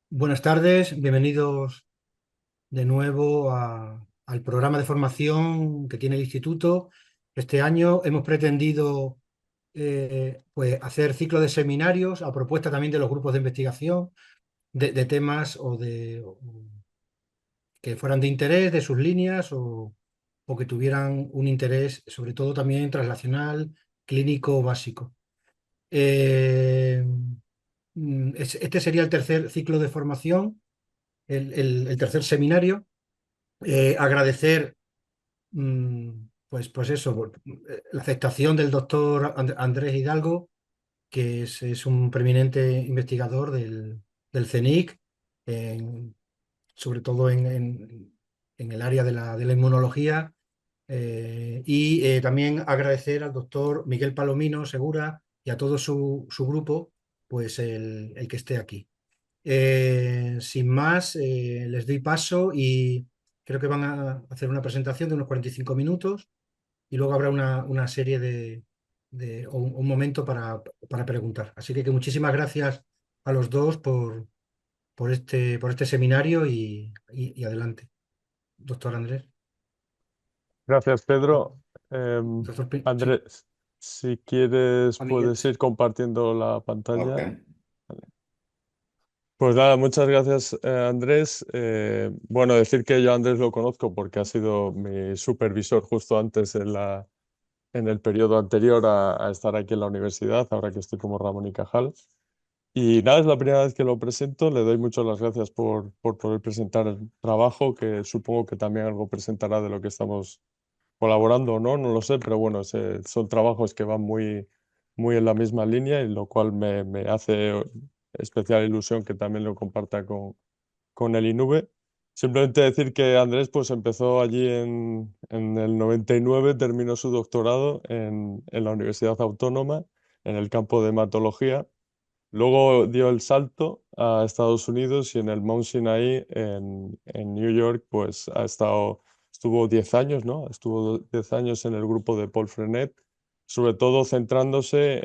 Buenas tardes, bienvenidos de nuevo al programa de formación que tiene el Instituto. Este año hemos pretendido pues hacer ciclo de seminarios a propuesta también de los grupos de investigación de temas que fueran de interés de sus líneas o que tuvieran un interés sobre todo también translacional, clínico básico. Eh, este sería el tercer ciclo de formación, el tercer seminario. Agradecer, pues eso, la aceptación del doctor Andrés Hidalgo, que es un preeminente investigador del CENIC, sobre todo en el área de la inmunología. Y también agradecer al doctor Miguel Palomino Segura y a todo su grupo, pues el que esté aquí. Sin más, les doy paso y creo que van a hacer una presentación de unos 45 minutos y luego habrá una serie o un momento para preguntar. Así que muchísimas gracias a los dos por este seminario y adelante. Doctor Andrés. Gracias, Pedro. Em, Doctor sí. Andrés, si quieres, A Miguel, puedes sí. ir compartiendo la Ok. pantalla. Vale. Pues nada, muchas gracias, Andrés. Bueno, decir que yo a Andrés lo conozco porque ha sido mi supervisor justo antes en el periodo anterior a estar aquí en la universidad, ahora que estoy como Ramón y Cajal. Y nada, es la primera vez que lo presento. Le doy muchas las gracias por poder presentar el trabajo, que supongo que también algo presentará de lo que estamos colaborando o no, no lo sé, pero bueno, son trabajos que van muy en la misma línea y lo cual me hace especial ilusión que también lo comparta con el INUVE. Simplemente decir que Andrés pues empezó allí en el 99, terminó su doctorado en la Universidad Autónoma en el campo de hematología. Luego dio el salto a Estados Unidos y en el Mount Sinai en New York, pues estuvo 10 años, ¿no? Estuvo 10 años en el grupo de Paul Frenet, sobre todo centrándose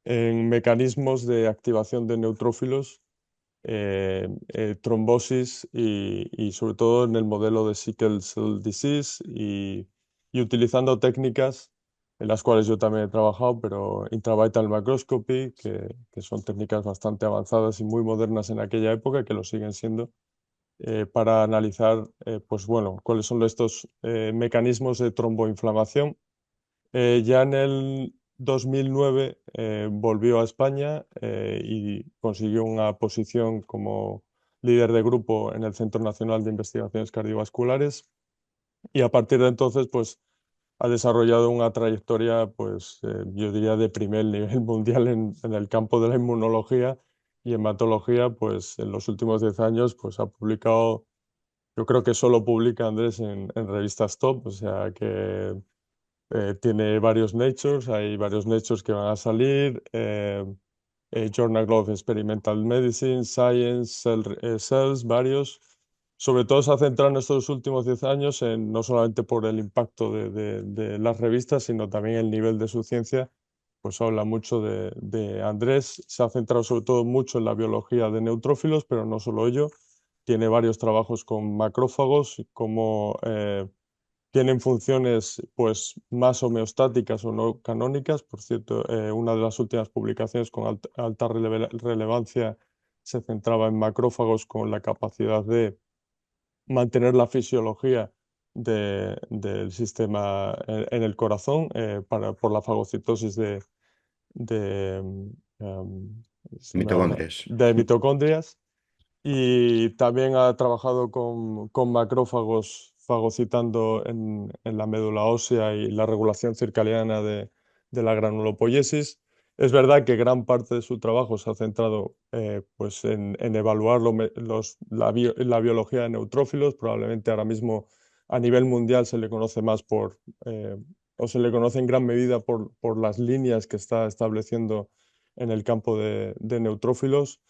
en mecanismos de activación de neutrófilos, trombosis y sobre todo en el modelo de Sickle Cell Disease y utilizando técnicas en las cuales yo también he trabajado, pero intravital microscopy, que son técnicas bastante avanzadas y muy modernas en aquella época, que lo siguen siendo, para analizar, pues bueno, cuáles son estos mecanismos de tromboinflamación. Ya en el 2009 volvió a España y consiguió una posición como líder de grupo en el Centro Nacional de Investigaciones Cardiovasculares y a partir de entonces pues ha desarrollado una trayectoria pues yo diría de primer nivel mundial en el campo de la inmunología y hematología. Pues en los últimos 10 años pues ha publicado, yo creo que solo publica Andrés en revistas top, o sea que tiene varios Natures, hay varios Natures que van a salir, Journal of Experimental Medicine, Science, Cells, varios. Sobre todo se ha centrado en estos últimos 10 años en no solamente por el impacto de las revistas, sino también el nivel de su ciencia. Pues habla mucho de Andrés, se ha centrado sobre todo mucho en la biología de neutrófilos, pero no solo ello. Tiene varios trabajos con macrófagos, como tienen funciones pues más homeostáticas o no canónicas. Por cierto, una de las últimas publicaciones con alta relevancia se centraba en macrófagos con la capacidad de mantener la fisiología del sistema en el corazón por la fagocitosis de, se me va Mitocondrias. de mitocondrias. Y también ha trabajado con macrófagos fagocitando en la médula ósea y la regulación circadiana de la granulopoiesis. Es verdad que gran parte de su trabajo se ha centrado pues en evaluar la biología de neutrófilos. Probablemente ahora mismo a nivel mundial se le conoce más o se le conoce en gran medida por las líneas que está estableciendo en el campo de neutrófilos.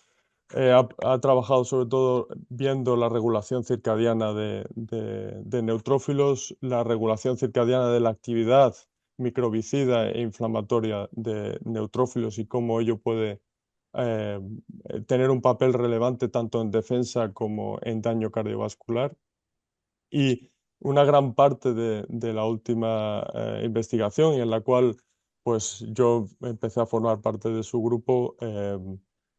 Ha trabajado sobre todo viendo la regulación circadiana de neutrófilos, la regulación circadiana de la actividad microbicida e inflamatoria de neutrófilos y cómo ello puede tener un papel relevante tanto en defensa como en daño cardiovascular. Y una gran parte de la última investigación, y en la cual pues yo empecé a formar parte de su grupo,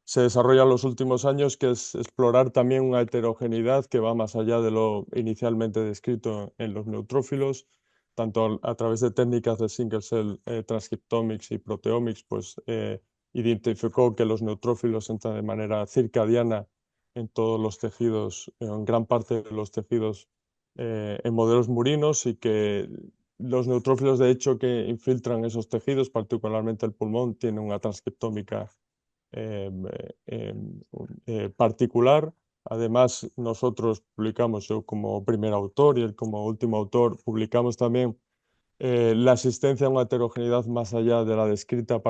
se desarrolla en los últimos años, que es explorar también una heterogeneidad que va más allá de lo inicialmente descrito en los neutrófilos, tanto a través de técnicas de single cell transcriptomics y proteomics, pues identificó que los neutrófilos entran de manera circadiana en todos los tejidos, en gran parte de los tejidos en modelos murinos, y que los neutrófilos, de hecho, que infiltran esos tejidos, particularmente el pulmón, tienen una transcriptómica eh, eh, particular. Además, nosotros publicamos, yo como primer autor y él como último autor, publicamos también la asistencia a una heterogeneidad más allá de la descrita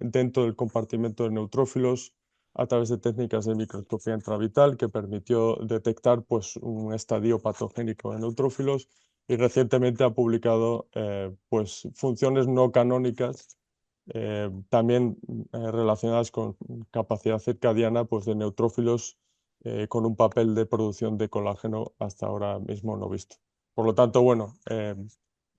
dentro del compartimento de neutrófilos a través de técnicas de microscopía intravital, que permitió detectar pues, un estadio patogénico de neutrófilos, y recientemente ha publicado pues, funciones no canónicas también relacionadas con capacidad circadiana pues, de neutrófilos, con un papel de producción de colágeno hasta ahora mismo no visto. Por lo tanto, bueno,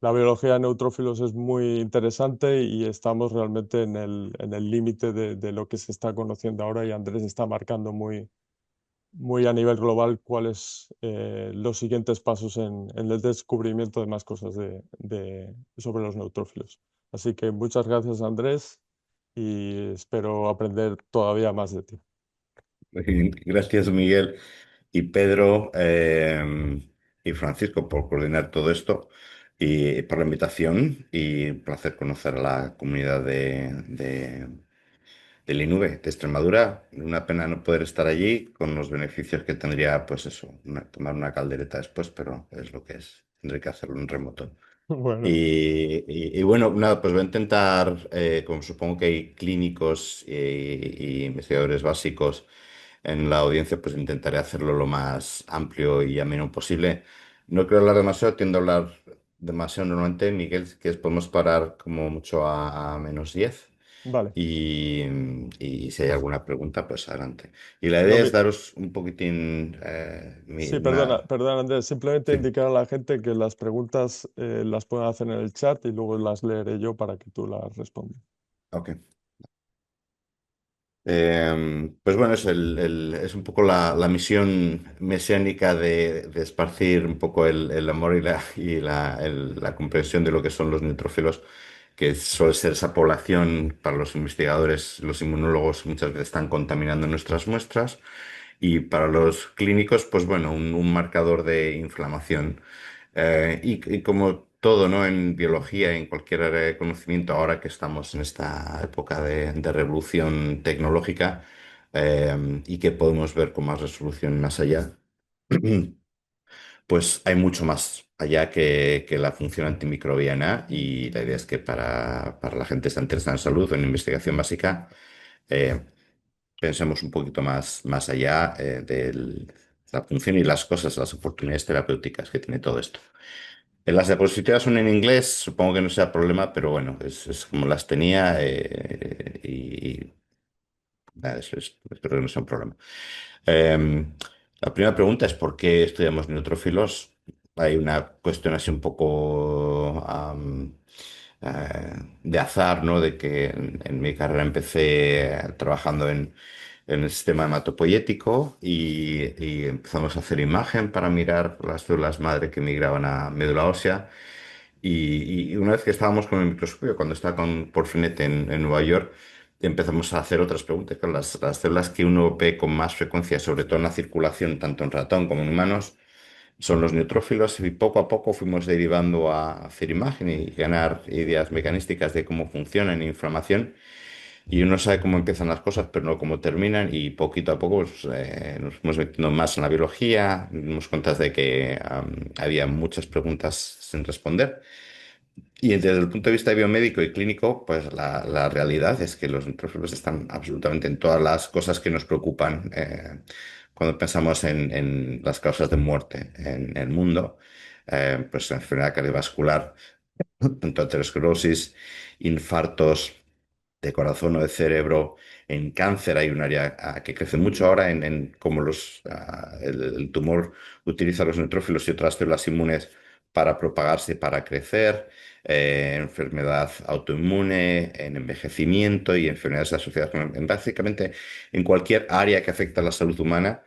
la biología de neutrófilos es muy interesante y estamos realmente en el límite de lo que se está conociendo ahora, y Andrés está marcando muy a nivel global cuáles los siguientes pasos en el descubrimiento de más cosas sobre los neutrófilos. Así que muchas gracias, Andrés, y espero aprender todavía más de ti. Muy bien. Gracias, Miguel y Pedro y Francisco por coordinar todo esto y por la invitación y un placer conocer a la comunidad del INUVE de Extremadura. Una pena no poder estar allí con los beneficios que tendría, pues eso, tomar una caldereta después, pero es lo que es. Tendré que hacerlo en remoto. Bueno, Y bueno, nada, pues voy a intentar, como supongo que hay clínicos y investigadores básicos en la audiencia, pues intentaré hacerlo lo más amplio y ameno posible. No quiero hablar demasiado, tiendo a hablar demasiado normalmente. Miguel, si quieres podemos parar como mucho a -10 vale. y, y si hay alguna pregunta, pues adelante. Y la Lo idea es mi- daros un poquitín sí, perdona, perdona, Andrés. Simplemente Sí, indicar a la gente que las preguntas las pueden hacer en el chat y luego las leeré yo para que tú las respondas. ok. Pues bueno, es un poco la misión mesiánica de esparcir un poco el amor y la comprensión de lo que son los neutrófilos, que suele ser esa población para los investigadores, los inmunólogos muchas veces están contaminando nuestras muestras, y para los clínicos, pues bueno, un marcador de inflamación. Y como todo, ¿no? En biología, en cualquier área de conocimiento, ahora que estamos en esta época de revolución tecnológica, y que podemos ver con más resolución más allá, pues hay mucho más allá que la función antimicrobiana, y la idea es que para la gente que está interesada en salud o en investigación básica, eh, pensemos un poquito más allá de la función y las cosas, las oportunidades terapéuticas que tiene todo esto. Las diapositivas son en inglés, supongo que no sea problema, pero bueno, es como las tenía, y nada, espero que no sea un problema. Eh, la primera pregunta es ¿por qué estudiamos neutrófilos? Hay una cuestión así un poco de azar, ¿no? De que en mi carrera empecé trabajando en el sistema hematopoyético, y empezamos a hacer imagen para mirar las células madre que migraban a médula ósea. Y una vez que estábamos con el microscopio, cuando estaba con Porfinet en Nueva York, empezamos a hacer otras preguntas. Claro, las células que uno ve con más frecuencia, sobre todo en la circulación, tanto en ratón como en humanos, son los neutrófilos, y poco a poco fuimos derivando a hacer imagen y ganar ideas mecanísticas de cómo funcionan en inflamación. Y uno sabe cómo empiezan las cosas, pero no cómo terminan, y poquito a poco pues, nos fuimos metiendo más en la biología, nos dimos cuenta de que había muchas preguntas sin responder. Y desde el punto de vista biomédico y clínico, pues la realidad es que los neutrófilos están absolutamente en todas las cosas que nos preocupan cuando pensamos en las causas de muerte en el mundo. Pues enfermedad cardiovascular, tanto aterosclerosis, infartos, de corazón o de cerebro. En cáncer hay un área que crece mucho ahora en cómo el tumor utiliza los neutrófilos y otras células inmunes para propagarse, para crecer, enfermedad autoinmune, en envejecimiento y enfermedades asociadas básicamente en cualquier área que afecta a la salud humana.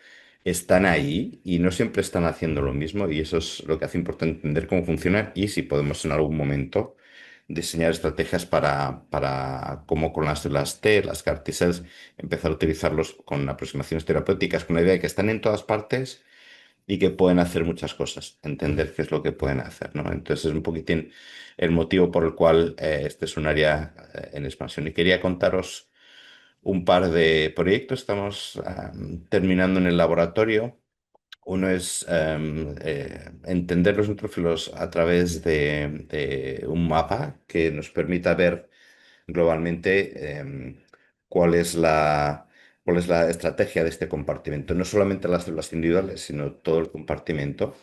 Están ahí y no siempre están haciendo lo mismo, y eso es lo que hace importante entender cómo funcionan y si podemos en algún momento diseñar estrategias para cómo con las células T, las CAR T-cells, empezar a utilizarlos con aproximaciones terapéuticas, con la idea de que están en todas partes y que pueden hacer muchas cosas, entender qué es lo que pueden hacer, ¿no? Entonces es un poquitín el motivo por el cual este es un área en expansión. Y quería contaros un par de proyectos. Estamos terminando en el laboratorio. Uno es entender los neutrófilos a través de un mapa que nos permita ver globalmente cuál es la estrategia de este compartimento. No solamente las células individuales, sino todo el compartimento.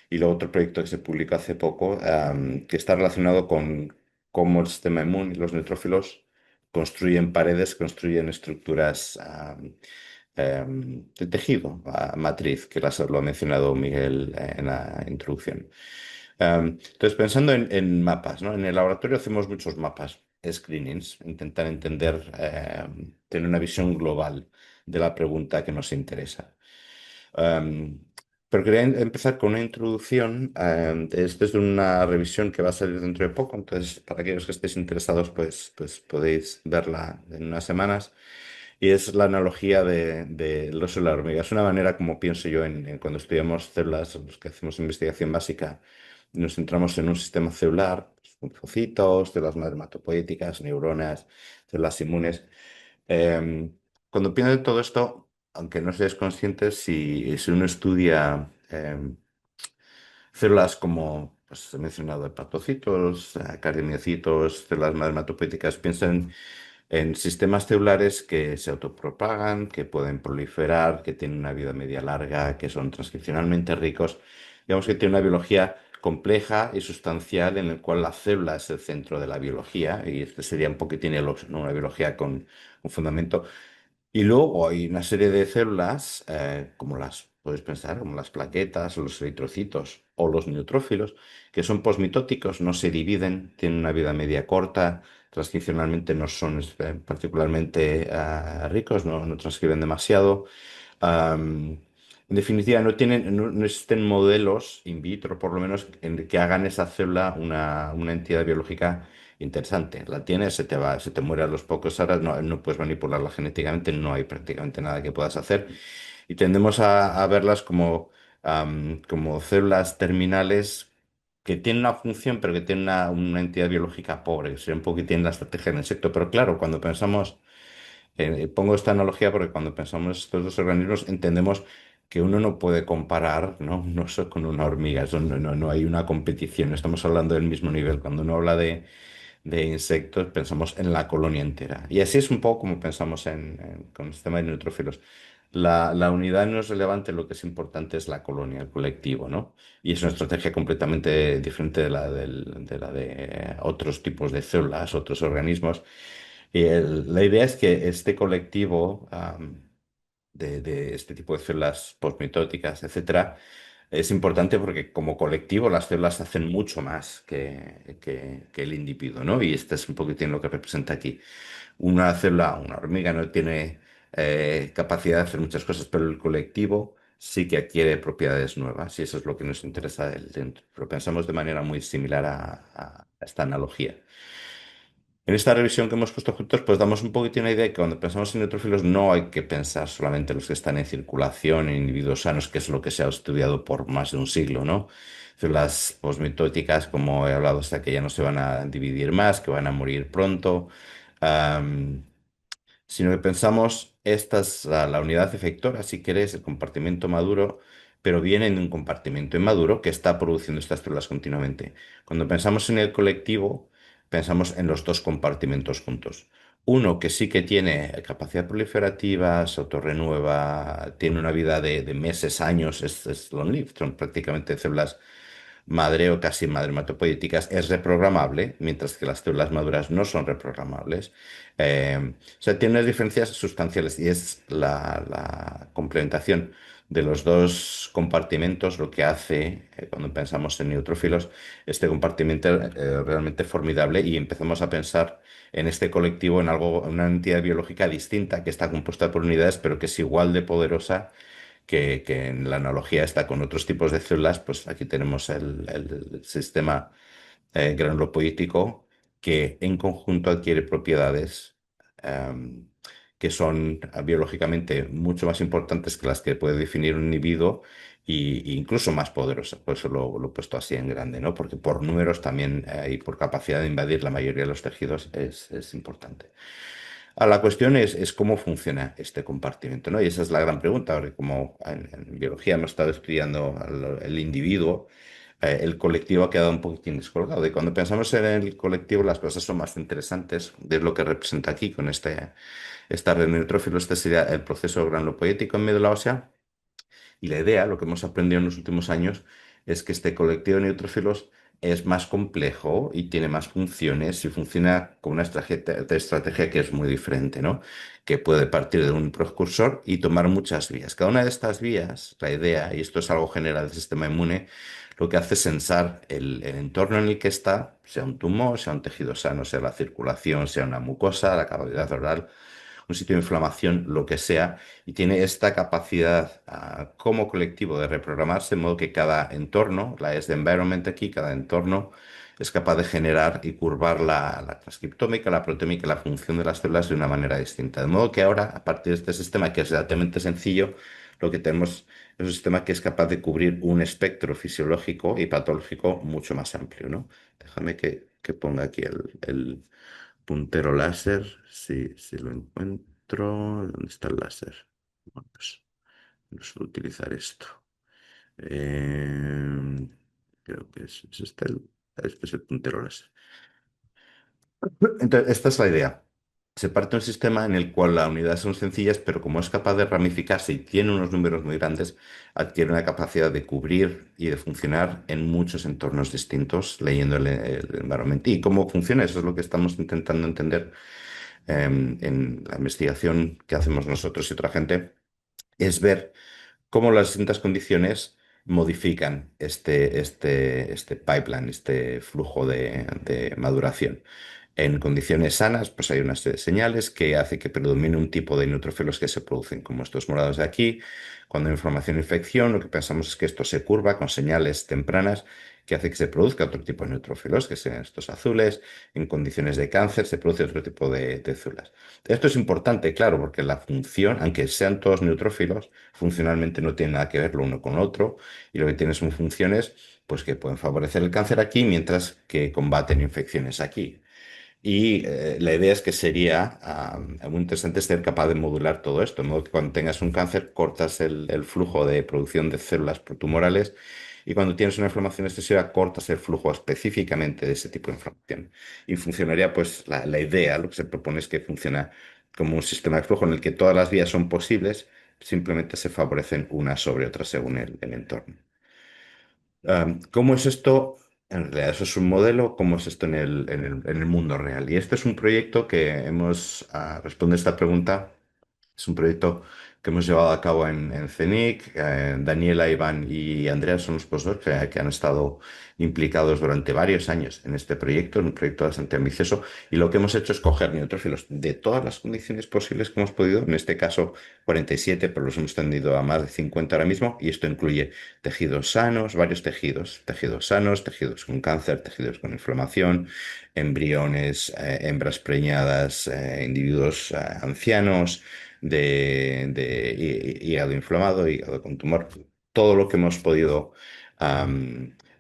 Y luego otro proyecto que se publicó hace poco, que está relacionado con cómo el sistema inmune y los neutrófilos construyen paredes, construyen estructuras de tejido, matriz, que lo ha mencionado Miguel en la introducción. Entonces, pensando en mapas, ¿no? En el laboratorio hacemos muchos mapas, screenings, intentar entender, tener una visión global de la pregunta que nos interesa. Um, pero quería empezar con una introducción. Esto es de una revisión que va a salir dentro de poco, entonces para aquellos que estéis interesados, pues podéis verla en unas semanas. Y es la analogía del oso y la hormiga. Es una manera como pienso yo en cuando estudiamos células, los que hacemos investigación básica, nos centramos en un sistema celular, pues, linfocitos, células madre hematopoéticas, neuronas, células inmunes. Em, Cuando pienso en todo esto, aunque no seáis conscientes, si uno estudia células como pues, he mencionado, hepatocitos, cardiomiocitos, células madre hematopoéticas, piensan en sistemas celulares que se autopropagan, que pueden proliferar, que tienen una vida media larga, que son transcripcionalmente ricos. Digamos que tiene una biología compleja y sustancial en el cual la célula es el centro de la biología, y este sería un poquitín ¿no? Una biología con un fundamento. Y luego hay una serie de células, como las, puedes pensar, como las plaquetas, o los eritrocitos o los neutrófilos, que son posmitóticos, no se dividen, tienen una vida media corta, transcripcionalmente no son particularmente ricos, no transcriben demasiado. Am, en definitiva, no existen modelos in vitro, por lo menos, en que hagan esa célula una entidad biológica interesante. La tienes, se te muere a los pocos horas, no puedes manipularla genéticamente, no hay prácticamente nada que puedas hacer. Y tendemos a verlas como células terminales que tienen una función, pero que tienen una entidad biológica pobre, que sería un poquitín la estrategia del insecto. Pero claro, cuando pensamos pongo esta analogía porque cuando pensamos en estos dos organismos entendemos que uno no puede comparar, ¿no? Un oso con una hormiga, eso no hay una competición, no estamos hablando del mismo nivel. Cuando uno habla de insectos, pensamos en la colonia entera. Y así es un poco como pensamos con el sistema de neutrófilos. La unidad no es relevante, lo que es importante es la colonia, el colectivo, ¿no? Y es una estrategia completamente diferente de la de otros tipos de células, otros organismos. Y la idea es que este colectivo de este tipo de células postmitóticas, etcétera, es importante porque como colectivo las células hacen mucho más que el individuo, ¿no? Y este es un poquitín lo que representa aquí. Una célula, una hormiga no tiene capacidad de hacer muchas cosas, pero el colectivo sí que adquiere propiedades nuevas y eso es lo que nos interesa del dentro. Pero pensamos de manera muy similar a esta analogía. En esta revisión que hemos puesto juntos, pues damos un poquitín una idea de que cuando pensamos en neutrófilos no hay que pensar solamente en los que están en circulación, en individuos sanos, que es lo que se ha estudiado por más de un siglo, ¿no? Células posmitóticas, como he hablado, hasta que ya no se van a dividir más, que van a morir pronto. Sino que pensamos, esta es la unidad efectora, si queréis, el compartimento maduro, pero viene de un compartimento inmaduro que está produciendo estas células continuamente. Cuando pensamos en el colectivo, pensamos en los dos compartimentos juntos. Uno que sí que tiene capacidad proliferativa, se autorrenueva, tiene una vida de meses, años, es long-lived, son prácticamente células madre o casi madre hematopoyéticas es reprogramable, mientras que las células maduras no son reprogramables. O sea, tiene unas diferencias sustanciales y es la complementación de los dos compartimentos lo que hace, cuando pensamos en neutrófilos, este compartimento realmente formidable y empezamos a pensar en este colectivo, en algo, en una entidad biológica distinta que está compuesta por unidades, pero que es igual de poderosa que en la analogía está con otros tipos de células, pues aquí tenemos el sistema granulopoítico que en conjunto adquiere propiedades em, que son biológicamente mucho más importantes que las que puede definir un individuo e incluso más poderosas. Por eso lo he puesto así en grande, ¿no? Porque por números también y por capacidad de invadir la mayoría de los tejidos es importante. La cuestión es cómo funciona este compartimento, ¿no? Y esa es la gran pregunta, porque como en biología hemos estado estudiando el individuo, el colectivo ha quedado un poquitín descolgado. Y cuando pensamos en el colectivo, las cosas son más interesantes. Es lo que representa aquí con esta red de neutrófilos. Este sería el proceso granulopoyético en médula ósea. Y la idea, lo que hemos aprendido en los últimos años, es que este colectivo de neutrófilos es más complejo y tiene más funciones y funciona con una estrategia que es muy diferente, ¿no? Que puede partir de un precursor y tomar muchas vías. Cada una de estas vías, la idea, y esto es algo general del sistema inmune, lo que hace es sensar el entorno en el que está, sea un tumor, sea un tejido sano, sea la circulación, sea una mucosa, la cavidad oral, un sitio de inflamación, lo que sea, y tiene esta capacidad como colectivo de reprogramarse, de modo que cada entorno, la es de environment aquí, cada entorno es capaz de generar y curvar la transcriptómica, la proteómica, la función de las células de una manera distinta. De modo que ahora, a partir de este sistema, que es relativamente sencillo, lo que tenemos es un sistema que es capaz de cubrir un espectro fisiológico y patológico mucho más amplio, ¿no? Déjame que ponga aquí el puntero láser, si lo encuentro. ¿Dónde está el láser? Bueno, pues no suelo utilizar esto. Eh, Creo que es este es el puntero láser. Entonces, esta es la idea. Se parte un sistema en el cual las unidades son sencillas, pero como es capaz de ramificarse y tiene unos números muy grandes, adquiere una capacidad de cubrir y de funcionar en muchos entornos distintos, leyendo el environment. ¿Y cómo funciona? Eso es lo que estamos intentando entender en la investigación que hacemos nosotros y otra gente, es ver cómo las distintas condiciones modifican este pipeline, este flujo de maduración. En condiciones sanas, pues hay una serie de señales que hace que predomine un tipo de neutrófilos que se producen, como estos morados de aquí. Cuando hay inflamación e infección, lo que pensamos es que esto se curva con señales tempranas que hace que se produzca otro tipo de neutrófilos, que sean estos azules. En condiciones de cáncer se produce otro tipo de células. Esto es importante, claro, porque la función, aunque sean todos neutrófilos, funcionalmente no tienen nada que ver lo uno con lo otro, y lo que tienen son funciones pues, que pueden favorecer el cáncer aquí, mientras que combaten infecciones aquí. Y la idea es que sería muy interesante ser capaz de modular todo esto, de modo que cuando tengas un cáncer cortas el flujo de producción de células protumorales y cuando tienes una inflamación excesiva cortas el flujo específicamente de ese tipo de inflamación. Y funcionaría pues la idea, lo que se propone es que funciona como un sistema de flujo en el que todas las vías son posibles, simplemente se favorecen una sobre otra según el entorno. ¿Cómo es esto? En realidad, eso es un modelo. ¿Cómo es esto en el mundo real? Y este es un proyecto que responde a esta pregunta. Es un proyecto que hemos llevado a cabo en CENIC. Daniela, Iván y Andrea son los postdocs que han estado implicados durante varios años en este proyecto, es un proyecto bastante ambicioso. Y lo que hemos hecho es coger neutrófilos de todas las condiciones posibles que hemos podido, en este caso 47, pero los hemos tendido a más de 50 ahora mismo. Y esto incluye tejidos sanos, varios tejidos sanos, tejidos con cáncer, tejidos con inflamación, embriones, hembras preñadas, individuos ancianos de hígado inflamado, hígado con tumor, todo lo que hemos podido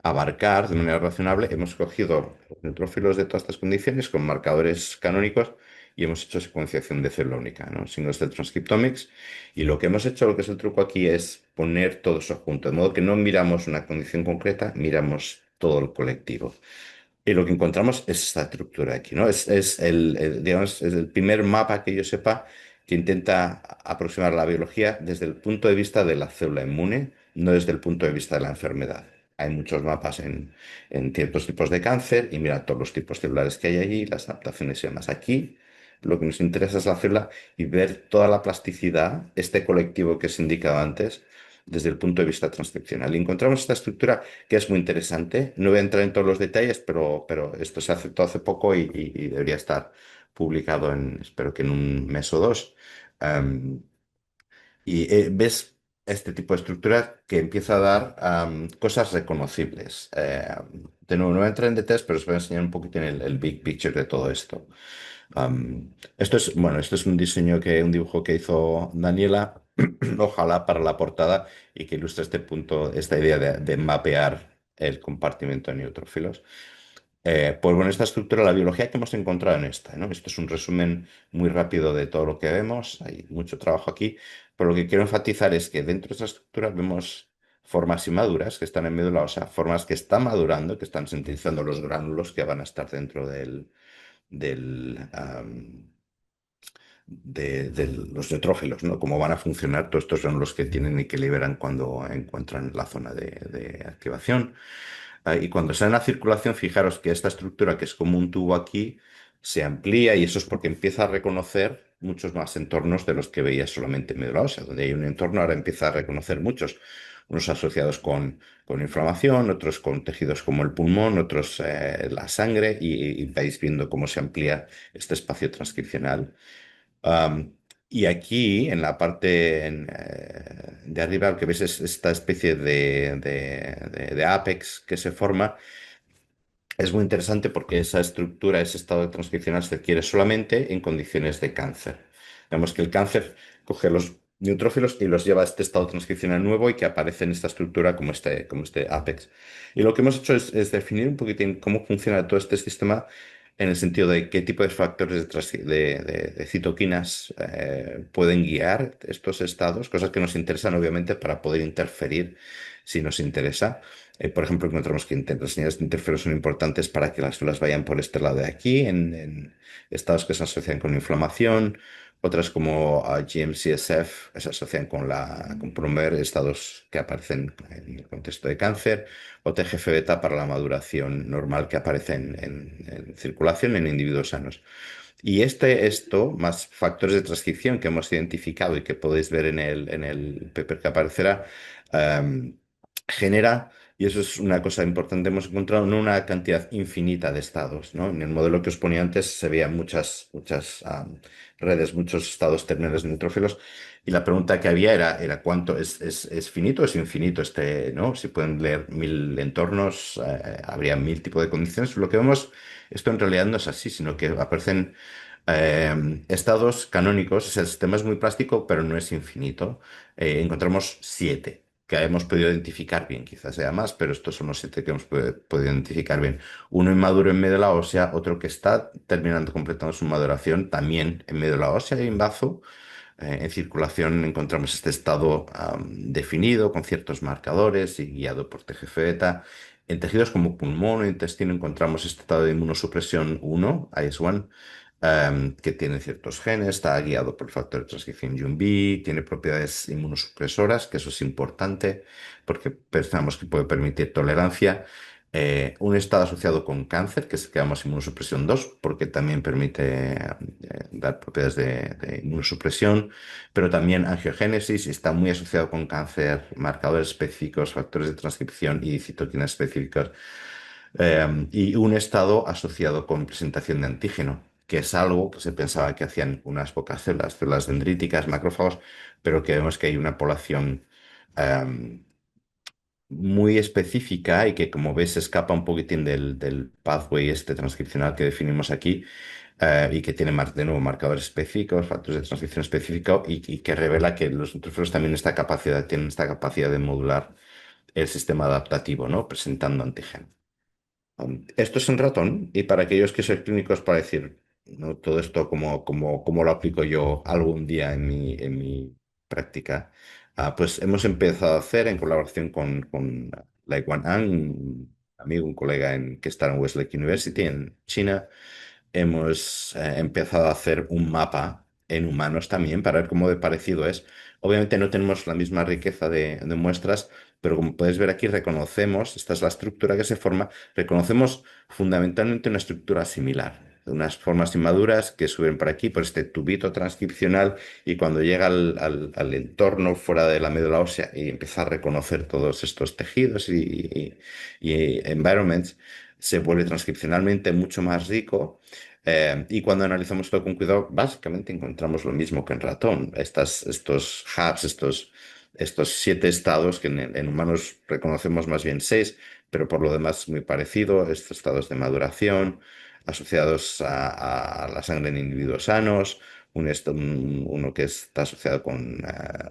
abarcar de manera razonable. Hemos cogido los neutrófilos de todas estas condiciones con marcadores canónicos y hemos hecho secuenciación de célula única, ¿no? Single cell transcriptomics. Y lo que hemos hecho, lo que es el truco aquí, es poner todo eso junto, de modo que no miramos una condición concreta, miramos todo el colectivo. Y lo que encontramos es esta estructura aquí, ¿no? Digamos, es el primer mapa que yo sepa que intenta aproximar la biología desde el punto de vista de la célula inmune, no desde el punto de vista de la enfermedad. hay muchos mapas en ciertos tipos de cáncer y mira todos los tipos celulares que hay allí, las adaptaciones y demás. Aquí lo que nos interesa es la célula y ver toda la plasticidad, este colectivo que os he indicado antes, desde el punto de vista transcripcional. Y encontramos esta estructura que es muy interesante. No voy a entrar en todos los detalles, pero esto se aceptó hace poco y debería estar publicado espero que en un mes o dos. Am, ves este tipo de estructura que empieza a dar cosas reconocibles. De nuevo, no voy a entrar en detalles, pero os voy a enseñar un poquito en el big picture de todo esto. Esto es un un dibujo que hizo Daniela, ojalá para la portada y que ilustra este punto, esta idea de mapear el compartimento de neutrófilos. Pues bueno, esta estructura, la biología que hemos encontrado en esta, ¿no? Esto es un resumen muy rápido de todo lo que vemos, hay mucho trabajo aquí, pero lo que quiero enfatizar es que dentro de esta estructura vemos formas inmaduras que están en médula ósea, formas que están madurando, que están sintetizando los gránulos que van a estar dentro del, de los neutrófilos, ¿no? Cómo van a funcionar todos estos gránulos que tienen y que liberan cuando encuentran la zona de activación. Y cuando sale en la circulación, fijaros que esta estructura, que es como un tubo aquí, se amplía y eso es porque empieza a reconocer muchos más entornos de los que veía solamente en médula ósea. Donde hay un entorno, ahora empieza a reconocer muchos. Unos asociados con inflamación, otros con tejidos como el pulmón, otros la sangre, y vais viendo cómo se amplía este espacio transcripcional. Um, y aquí, en la parte de arriba, lo que ves es esta especie de apex que se forma. Es muy interesante porque esa estructura, ese estado transcripcional se adquiere solamente en condiciones de cáncer. Vemos que el cáncer coge los neutrófilos y los lleva a este estado transcripcional nuevo y que aparece en esta estructura como este apex. Y lo que hemos hecho es definir un poquitín cómo funciona todo este sistema en el sentido de qué tipo de factores de citoquinas pueden guiar estos estados, cosas que nos interesan obviamente para poder interferir si nos interesa. Por ejemplo, encontramos que las señales de interferón son importantes para que las células vayan por este lado de aquí, en estados que se asocian con inflamación. Otras como GM-CSF se asocian con promover estados que aparecen en el contexto de cáncer, o TGF-beta para la maduración normal que aparece en circulación en individuos sanos. Y esto, más factores de transcripción que hemos identificado y que podéis ver en el paper que aparecerá, em, genera, y eso es una cosa importante, hemos encontrado no una cantidad infinita de estados, ¿no? En el modelo que os ponía antes se veían muchas redes, muchos estados terminales de neutrófilos, y la pregunta que había era ¿cuánto es finito o es infinito este, ¿no? Si pueden leer 1000 entornos, habría 1000 tipos de condiciones. Lo que vemos, esto en realidad no es así, sino que aparecen estados canónicos. O sea, el sistema es muy plástico, pero no es infinito. Encontramos 7 que hemos podido identificar bien, quizás sea más, pero estos son los 7 que hemos podido identificar bien. Uno inmaduro en médula ósea, otro que está terminando, completando su maduración, también en médula ósea y en bazo. En circulación encontramos este estado definido con ciertos marcadores y guiado por TGF-beta. En tejidos como pulmón o intestino encontramos este estado de inmunosupresión 1, IS-1, que tiene ciertos genes, está guiado por el factor de transcripción YUNB, tiene propiedades inmunosupresoras, que eso es importante porque pensamos que puede permitir tolerancia. Un estado asociado con cáncer, que es el que llamamos inmunosupresión 2, porque también permite dar propiedades de inmunosupresión, pero también angiogénesis, y está muy asociado con cáncer, marcadores específicos, factores de transcripción y citoquinas específicas, y un estado asociado con presentación de antígeno, que es algo que se pensaba que hacían unas pocas células dendríticas, macrófagos, pero que vemos que hay una población em, muy específica y que, como ves, escapa un poquitín del pathway este transcripcional que definimos aquí, y que tiene de nuevo marcadores específicos, factores de transcripción específico y que revela que los neutrófilos también tienen esta capacidad de modular el sistema adaptativo, ¿no? Presentando antígeno. Esto es en ratón y para aquellos que sois clínicos para decir, ¿no? Todo esto cómo lo aplico yo algún día en mi práctica. Pues hemos empezado a hacer en colaboración con Lai Wan-An, un amigo, un colega que está en Westlake University en China. Hemos empezado a hacer un mapa en humanos también para ver cómo de parecido es. Obviamente no tenemos la misma riqueza de muestras, pero como puedes ver aquí, reconocemos, esta es la estructura que se forma, reconocemos fundamentalmente una estructura similar. Unas formas inmaduras que suben por aquí, por este tubito transcripcional, y cuando llega al entorno fuera de la médula ósea y empieza a reconocer todos estos tejidos y environments, se vuelve transcripcionalmente mucho más rico. Y cuando analizamos todo con cuidado, básicamente encontramos lo mismo que en ratón. Estos hubs, estos 7 estados, que en humanos reconocemos más bien 6, pero por lo demás muy parecido, estos estados de maduración asociados a la sangre en individuos sanos, uno que está asociado con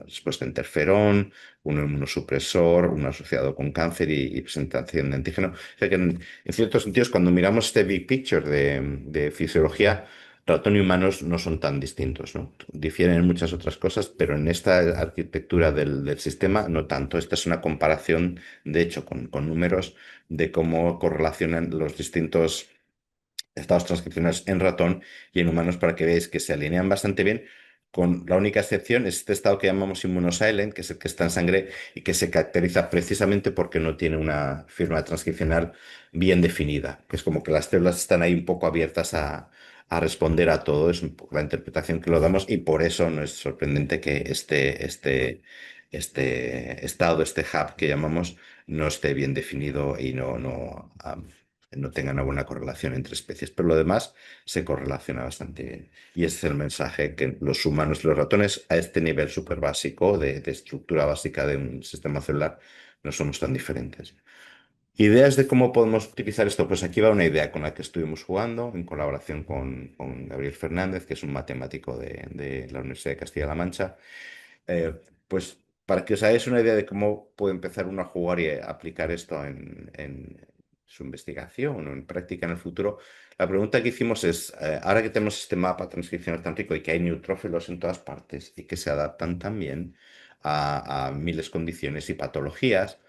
respuesta a interferón, uno inmunosupresor, uno asociado con cáncer y presentación de antígeno. O sea que en ciertos sentidos, cuando miramos este big picture de fisiología, ratón y humanos no son tan distintos, ¿no? Difieren en muchas otras cosas, pero en esta arquitectura del sistema no tanto. Esta es una comparación, de hecho, con números de cómo correlacionan los distintos estados transcripcionales en ratón y en humanos para que veáis que se alinean bastante bien. Con la única excepción es este estado que llamamos inmunosilent, que es el que está en sangre y que se caracteriza precisamente porque no tiene una firma transcripcional bien definida, que es como que las células están ahí un poco abiertas a responder a todo, es un poco la interpretación que lo damos, y por eso no es sorprendente que este estado, este hub que llamamos, no esté bien definido y no tengan una buena correlación entre especies, pero lo demás se correlaciona bastante bien. Y ese es el mensaje, que los humanos y los ratones, a este nivel súper básico de estructura básica de un sistema celular, no somos tan diferentes. Ideas de cómo podemos utilizar esto. Pues aquí va una idea con la que estuvimos jugando en colaboración con Gabriel Fernández, que es un matemático de la Universidad de Castilla-La Mancha. Pues para que os hagáis una idea de cómo puede empezar uno a jugar y a aplicar esto en su investigación o en práctica en el futuro, la pregunta que hicimos es, ahora que tenemos este mapa transcripcional tan rico y que hay neutrófilos en todas partes y que se adaptan también a miles de condiciones y patologías,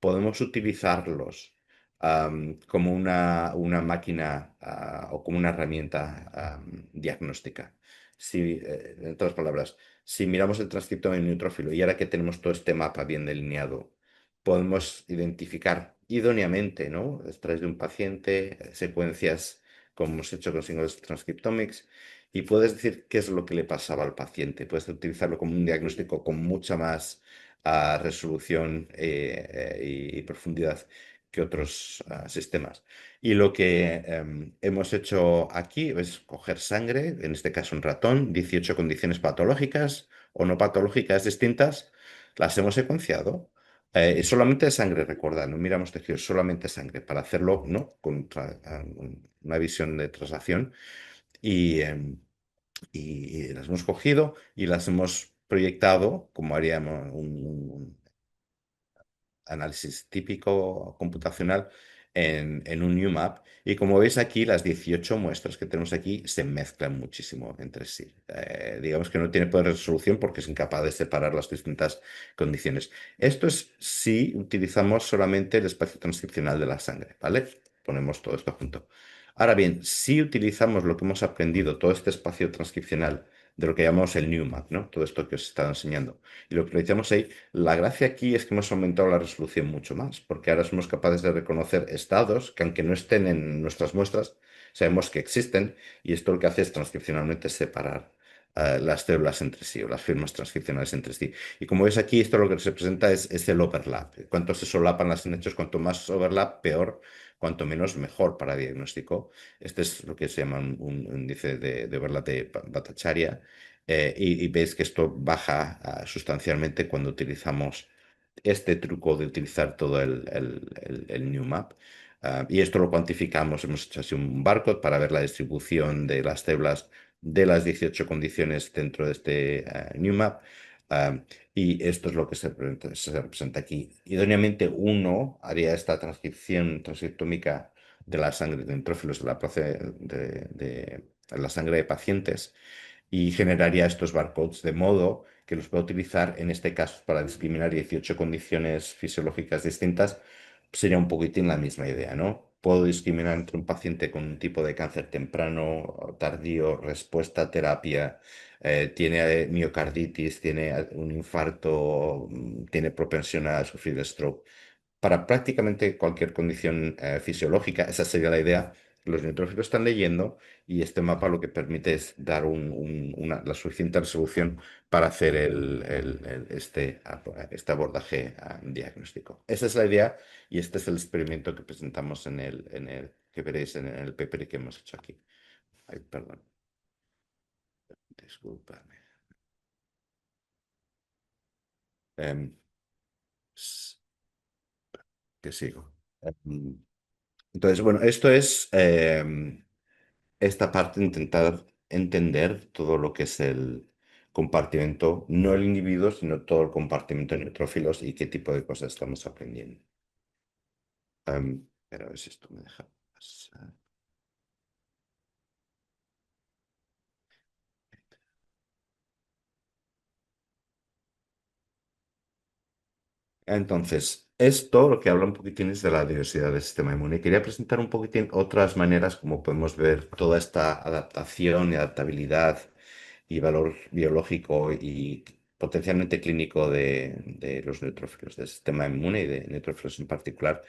podemos utilizarlos como una máquina o como una herramienta diagnóstica. Si, en otras palabras, si miramos el transcriptoma en neutrófilo y ahora que tenemos todo este mapa bien delineado, podemos identificar idóneamente, ¿no? A través de un paciente, secuencias como hemos hecho con Single Transcriptomics, y puedes decir qué es lo que le pasaba al paciente. Puedes utilizarlo como un diagnóstico con mucha más resolución y profundidad que otros sistemas. Y lo que hemos hecho aquí es coger sangre, en este caso un ratón, 18 condiciones patológicas o no patológicas distintas, las hemos secuenciado. Solamente sangre, recuerda, no miramos tejidos, solamente sangre, para hacerlo, ¿no? Con una visión de traslación. Y, y las hemos cogido y las hemos proyectado, como haríamos un análisis típico computacional en un UMAP. Y como veis aquí, las 18 muestras que tenemos aquí se mezclan muchísimo entre sí. Digamos que no tiene poder de resolución porque es incapaz de separar las distintas condiciones. Esto es si utilizamos solamente el espacio transcripcional de la sangre, ¿vale? Ponemos todo esto junto. Ahora bien, si utilizamos lo que hemos aprendido, todo este espacio transcripcional de lo que llamamos el NewMap, ¿no? Todo esto que os he estado enseñando. Y lo que utilizamos ahí, la gracia aquí es que hemos aumentado la resolución mucho más, porque ahora somos capaces de reconocer estados que, aunque no estén en nuestras muestras, sabemos que existen, y esto lo que hace es transcripcionalmente separar las células entre sí o las firmas transcripcionales entre sí. Y como veis aquí, esto lo que se presenta es el overlap. Cuanto se solapan las hechos, cuanto más overlap, peor; cuanto menos, mejor para diagnóstico. Este es lo que se llama un índice de overlap de Bhattacharya. Y veis que esto baja sustancialmente cuando utilizamos este truco de utilizar todo el NewMap. Y esto lo cuantificamos, hemos hecho así un barcode para ver la distribución de las células de las 18 condiciones dentro de este NewMap. Ah, y esto es lo que se representa aquí. Idóneamente, uno haría esta transcripción transcriptómica de la sangre de neutrófilos de la sangre de pacientes, y generaría estos barcodes de modo que los pueda utilizar en este caso para discriminar 18 condiciones fisiológicas distintas. Sería un poquitín la misma idea, ¿no? puedo discriminar entre un paciente con un tipo de cáncer temprano, o tardío, respuesta a terapia, tiene miocarditis, tiene un infarto, tiene propensión a sufrir stroke. Para prácticamente cualquier condición fisiológica, esa sería la idea. Los neutrófilos están leyendo y este mapa lo que permite es dar la suficiente resolución para hacer este abordaje diagnóstico. Esa es la idea y este es el experimento que presentamos que veréis en el paper que hemos hecho aquí. Ay, perdón, disculpadme. Em, s- que sigo. Entonces, bueno, esto es esta parte, intentar entender todo lo que es el compartimento, no el individuo, sino todo el compartimento de neutrófilos y qué tipo de cosas estamos aprendiendo. Pero a ver si esto me deja pasar. Entonces, esto lo que habla un poquitín es de la diversidad del sistema inmune. Quería presentar un poquitín otras maneras como podemos ver toda esta adaptación y adaptabilidad y valor biológico y potencialmente clínico de los neutrófilos, del sistema inmune y de neutrófilos en particular,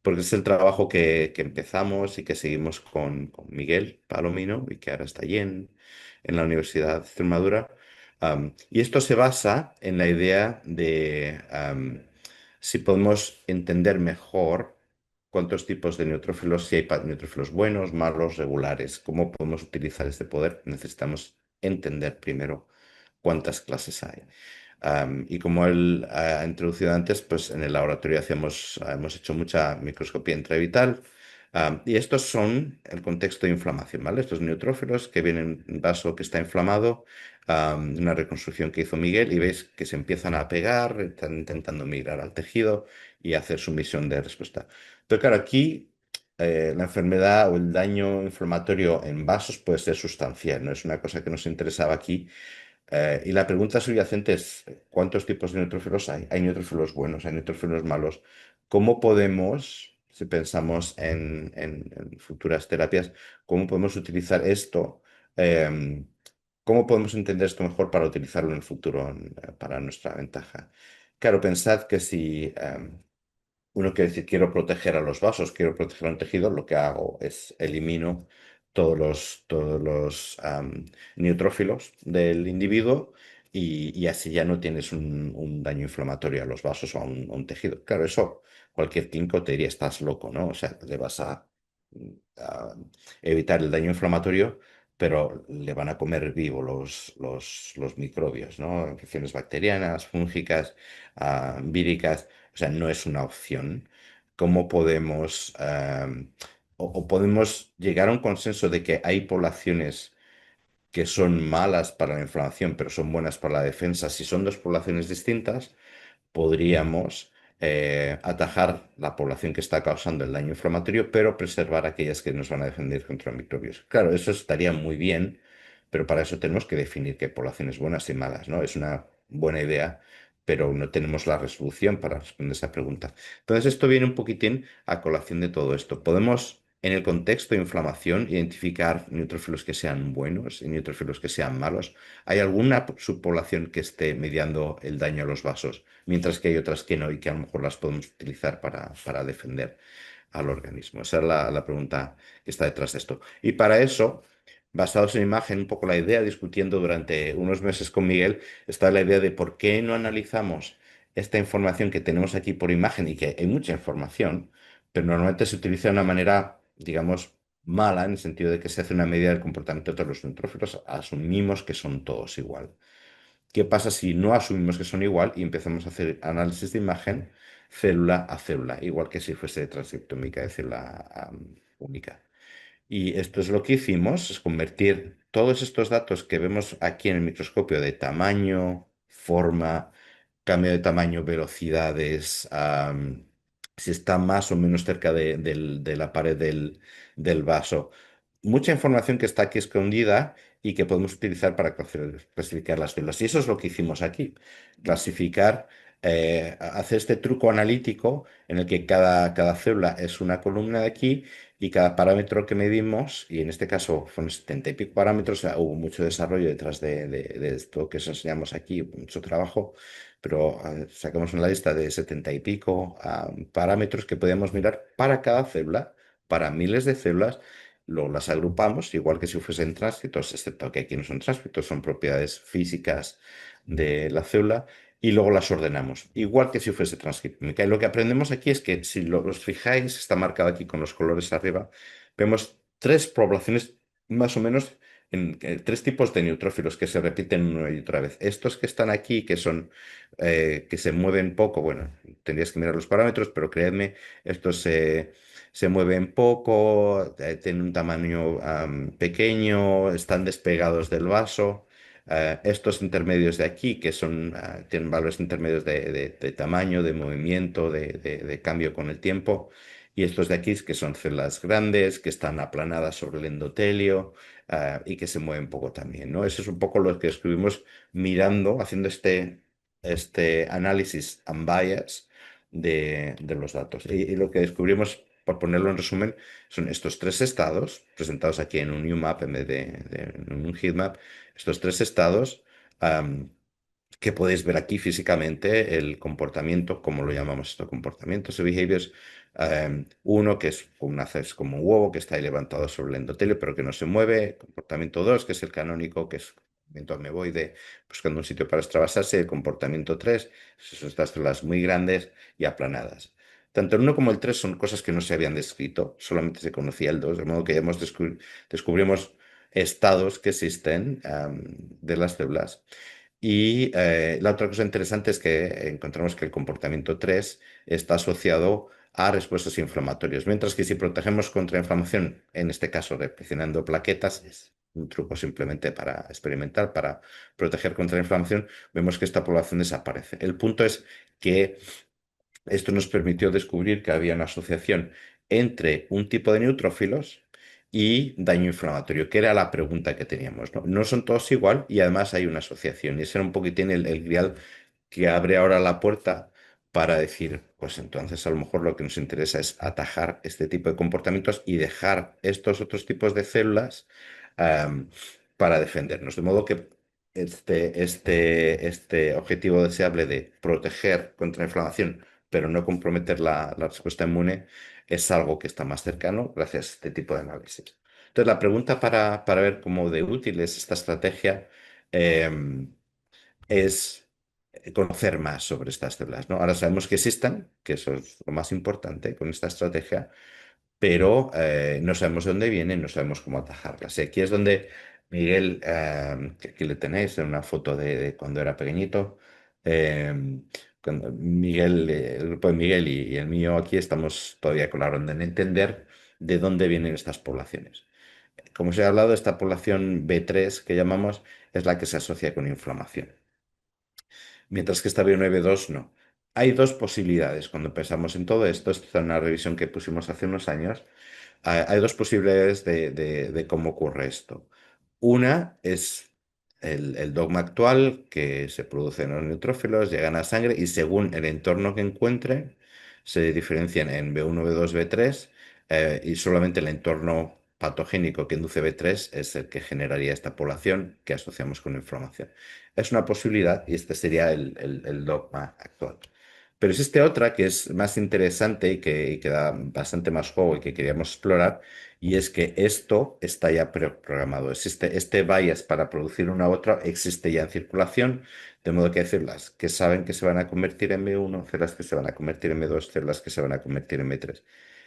porque es el trabajo que empezamos y que seguimos con Miguel Palomino y que ahora está allí en la Universidad de Extremadura. Y esto se basa en la idea de si podemos entender mejor cuántos tipos de neutrófilos, si hay neutrófilos buenos, malos, regulares, cómo podemos utilizar este poder, necesitamos entender primero cuántas clases hay. Y como él ha introducido antes, pues en el laboratorio hemos hecho mucha microscopía intravital. Y estos son el contexto de inflamación, ¿vale? Estos neutrófilos que vienen en un vaso que está inflamado, una reconstrucción que hizo Miguel, y veis que se empiezan a pegar, están intentando migrar al tejido y hacer su misión de respuesta. Pero claro, aquí la enfermedad o el daño inflamatorio en vasos puede ser sustancial, no es una cosa que nos interesaba aquí. Y la pregunta subyacente es, ¿cuántos tipos de neutrófilos hay? ¿Hay neutrófilos buenos? ¿Hay neutrófilos malos? ¿Cómo podemos, si pensamos en futuras terapias, cómo podemos utilizar esto? em, ¿Cómo podemos entender esto mejor para utilizarlo en el futuro para nuestra ventaja? Claro, pensad que si uno quiere decir, quiero proteger a los vasos, quiero proteger a un tejido, lo que hago es elimino todos los neutrófilos del individuo y así ya no tienes un daño inflamatorio a los vasos o a un tejido. Claro, eso cualquier clínico te diría, estás loco, ¿no? O sea, le vas a evitar el daño inflamatorio, pero le van a comer vivo los microbios, ¿no? Infecciones bacterianas, fúngicas, víricas. O sea, no es una opción. ¿Cómo podemos, o podemos llegar a un consenso de que hay poblaciones que son malas para la inflamación, pero son buenas para la defensa? Si son dos poblaciones distintas, podríamos atajar la población que está causando el daño inflamatorio, pero preservar aquellas que nos van a defender contra microbios. Claro, eso estaría muy bien, pero para eso tenemos que definir qué poblaciones buenas y malas, ¿no? Es una buena idea, pero no tenemos la resolución para responder esa pregunta. Entonces, esto viene un poquitín a colación de todo esto. Podemos, en el contexto de inflamación, identificar neutrófilos que sean buenos y neutrófilos que sean malos. ¿Hay alguna subpoblación que esté mediando el daño a los vasos, mientras que hay otras que no y que a lo mejor las podemos utilizar para defender al organismo? Esa es la pregunta que está detrás de esto. Y para eso, basados en imagen, un poco la idea, discutiendo durante unos meses con Miguel, está la idea de por qué no analizamos esta información que tenemos aquí por imagen y que hay mucha información, pero normalmente se utiliza de una manera, digamos, mala, en el sentido de que se hace una medida del comportamiento de todos los neutrófilos, asumimos que son todos igual. ¿Qué pasa si no asumimos que son igual y empezamos a hacer análisis de imagen célula a célula, igual que si fuese transcriptómica de célula única? Y esto es lo que hicimos, es convertir todos estos datos que vemos aquí en el microscopio de tamaño, forma, cambio de tamaño, velocidades, si está más o menos cerca de la pared del vaso. Mucha información que está aquí escondida y que podemos utilizar para clasificar las células. Y eso es lo que hicimos aquí, clasificar hacer este truco analítico en el que cada célula es una columna de aquí y cada parámetro que medimos, y en este caso fueron 70 y pico parámetros, o sea, hubo mucho desarrollo detrás de esto que os enseñamos aquí, mucho trabajo, pero sacamos una lista de 70 y pico parámetros que podíamos mirar para cada célula, para miles de células. Luego las agrupamos, igual que si fuesen tránsito, excepto que aquí no son tránsito, son propiedades físicas de la célula, y luego las ordenamos, igual que si fuese transcriptómica. Y lo que aprendemos aquí es que, si os fijáis, está marcado aquí con los colores arriba, vemos tres poblaciones más o menos, tres tipos de neutrófilos que se repiten una y otra vez. Estos que están aquí, que son que se mueven poco, bueno, tendrías que mirar los parámetros, pero creedme, estos se mueven poco, tienen un tamaño pequeño, están despegados del vaso. Estos intermedios de aquí, que son, tienen valores intermedios de tamaño, de movimiento, de cambio con el tiempo. Y estos de aquí, que son células grandes, que están aplanadas sobre el endotelio, y que se mueven poco también, ¿no? Eso es un poco lo que estuvimos mirando, haciendo este análisis unbiased de los datos. Y lo que descubrimos, por ponerlo en resumen, son estos tres estados, presentados aquí en un UMAP en vez en un heatmap, estos tres estados, am, que podéis ver aquí físicamente el comportamiento, como lo llamamos esto, comportamientos o behaviors. Uno que es como un huevo que está ahí levantado sobre el endotelio, pero que no se mueve. Comportamiento 2, que es el canónico, que es comportamiento ameboide, buscando un sitio para extravasarse. El comportamiento 3, son estas células muy grandes y aplanadas. Tanto el uno como el 3 son cosas que no se habían descrito, solamente se conocía el 2, de modo que descubrimos estados que existen de las células. Y la otra cosa interesante es que encontramos que el comportamiento 3 está asociado a respuestas inflamatorias, mientras que si protegemos contra inflamación, en este caso presionando plaquetas, es un truco simplemente para experimentar, para proteger contra la inflamación, vemos que esta población desaparece. El punto es que esto nos permitió descubrir que había una asociación entre un tipo de neutrófilos y daño inflamatorio, que era la pregunta que teníamos, ¿no? No son todos igual y además hay una asociación. Y ese era un poquitín el grial que abre ahora la puerta para decir, pues entonces a lo mejor lo que nos interesa es atajar este tipo de comportamientos y dejar estos otros tipos de células am, para defendernos. De modo que este objetivo deseable de proteger contra la inflamación pero no comprometer la respuesta inmune, es algo que está más cercano gracias a este tipo de análisis. Entonces, la pregunta para ver cómo de útil es esta estrategia eh, es conocer más sobre estas células, ¿no? Ahora sabemos que existen, que eso es lo más importante con esta estrategia, pero no sabemos de dónde vienen, no sabemos cómo atajarlas. Y aquí es donde Miguel, que aquí le tenéis en una foto de cuando era pequeñito, cuando Miguel, el grupo de Miguel y el mío aquí estamos todavía con la ronda en entender de dónde vienen estas poblaciones. Como os he hablado, esta población B3 que llamamos es la que se asocia con inflamación, mientras que esta B1 y B2 no. Hay dos posibilidades cuando pensamos en todo esto. Esta es una revisión que pusimos hace unos años. Hay dos posibilidades de cómo ocurre esto. Una es el dogma actual, que se producen los neutrófilos, llegan a sangre y según el entorno que encuentren, se diferencian en B1, B2, B3, y solamente el entorno patogénico que induce B3 es el que generaría esta población que asociamos con inflamación. Es una posibilidad y este sería el dogma actual. Pero existe otra que es más interesante y que da bastante más juego y que queríamos explorar, y es que esto está ya programado. Existe este bias para producir una u otra, existe ya en circulación, de modo que hay células que saben que se van a convertir en B1, células que se van a convertir en B2, células que se van a convertir en B3.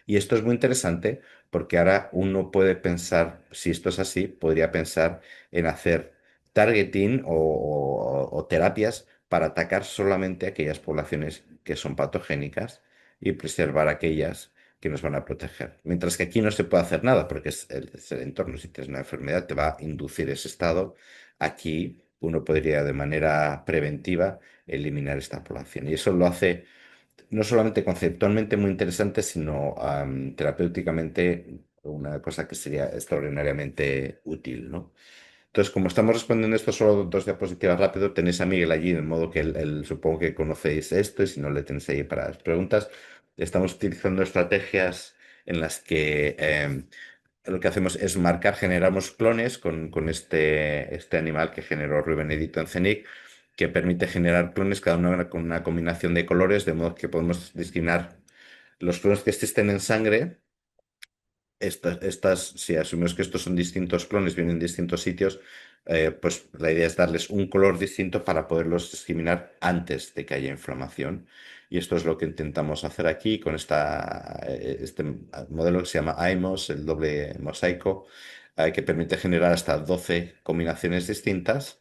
Y esto es muy interesante porque ahora uno puede pensar, si esto es así, podría pensar en hacer targeting o terapias para atacar solamente aquellas poblaciones que son patogénicas y preservar aquellas que nos van a proteger. Mientras que aquí no se puede hacer nada porque es el entorno. Si tienes una enfermedad, te va a inducir ese estado. Aquí uno podría de manera preventiva eliminar esta población. Y eso lo hace no solamente conceptualmente muy interesante, sino terapéuticamente una cosa que sería extraordinariamente útil, ¿no? Entonces, como estamos respondiendo esto solo dos diapositivas rápido, tenéis a Miguel allí, de modo que supongo que conocéis esto y si no le tenéis ahí para las preguntas. Estamos utilizando estrategias en las que lo que hacemos es marcar, generamos clones con este animal que generó Rui Benedito en CENIC, que permite generar clones cada uno con una combinación de colores, de modo que podemos discriminar los clones que existen en sangre. Si asumimos que estos son distintos clones, vienen de distintos sitios, pues la idea es darles un color distinto para poderlos discriminar antes de que haya inflamación. Y esto es lo que intentamos hacer aquí con este modelo que se llama AIMOS, el doble mosaico, que permite generar hasta 12 combinaciones distintas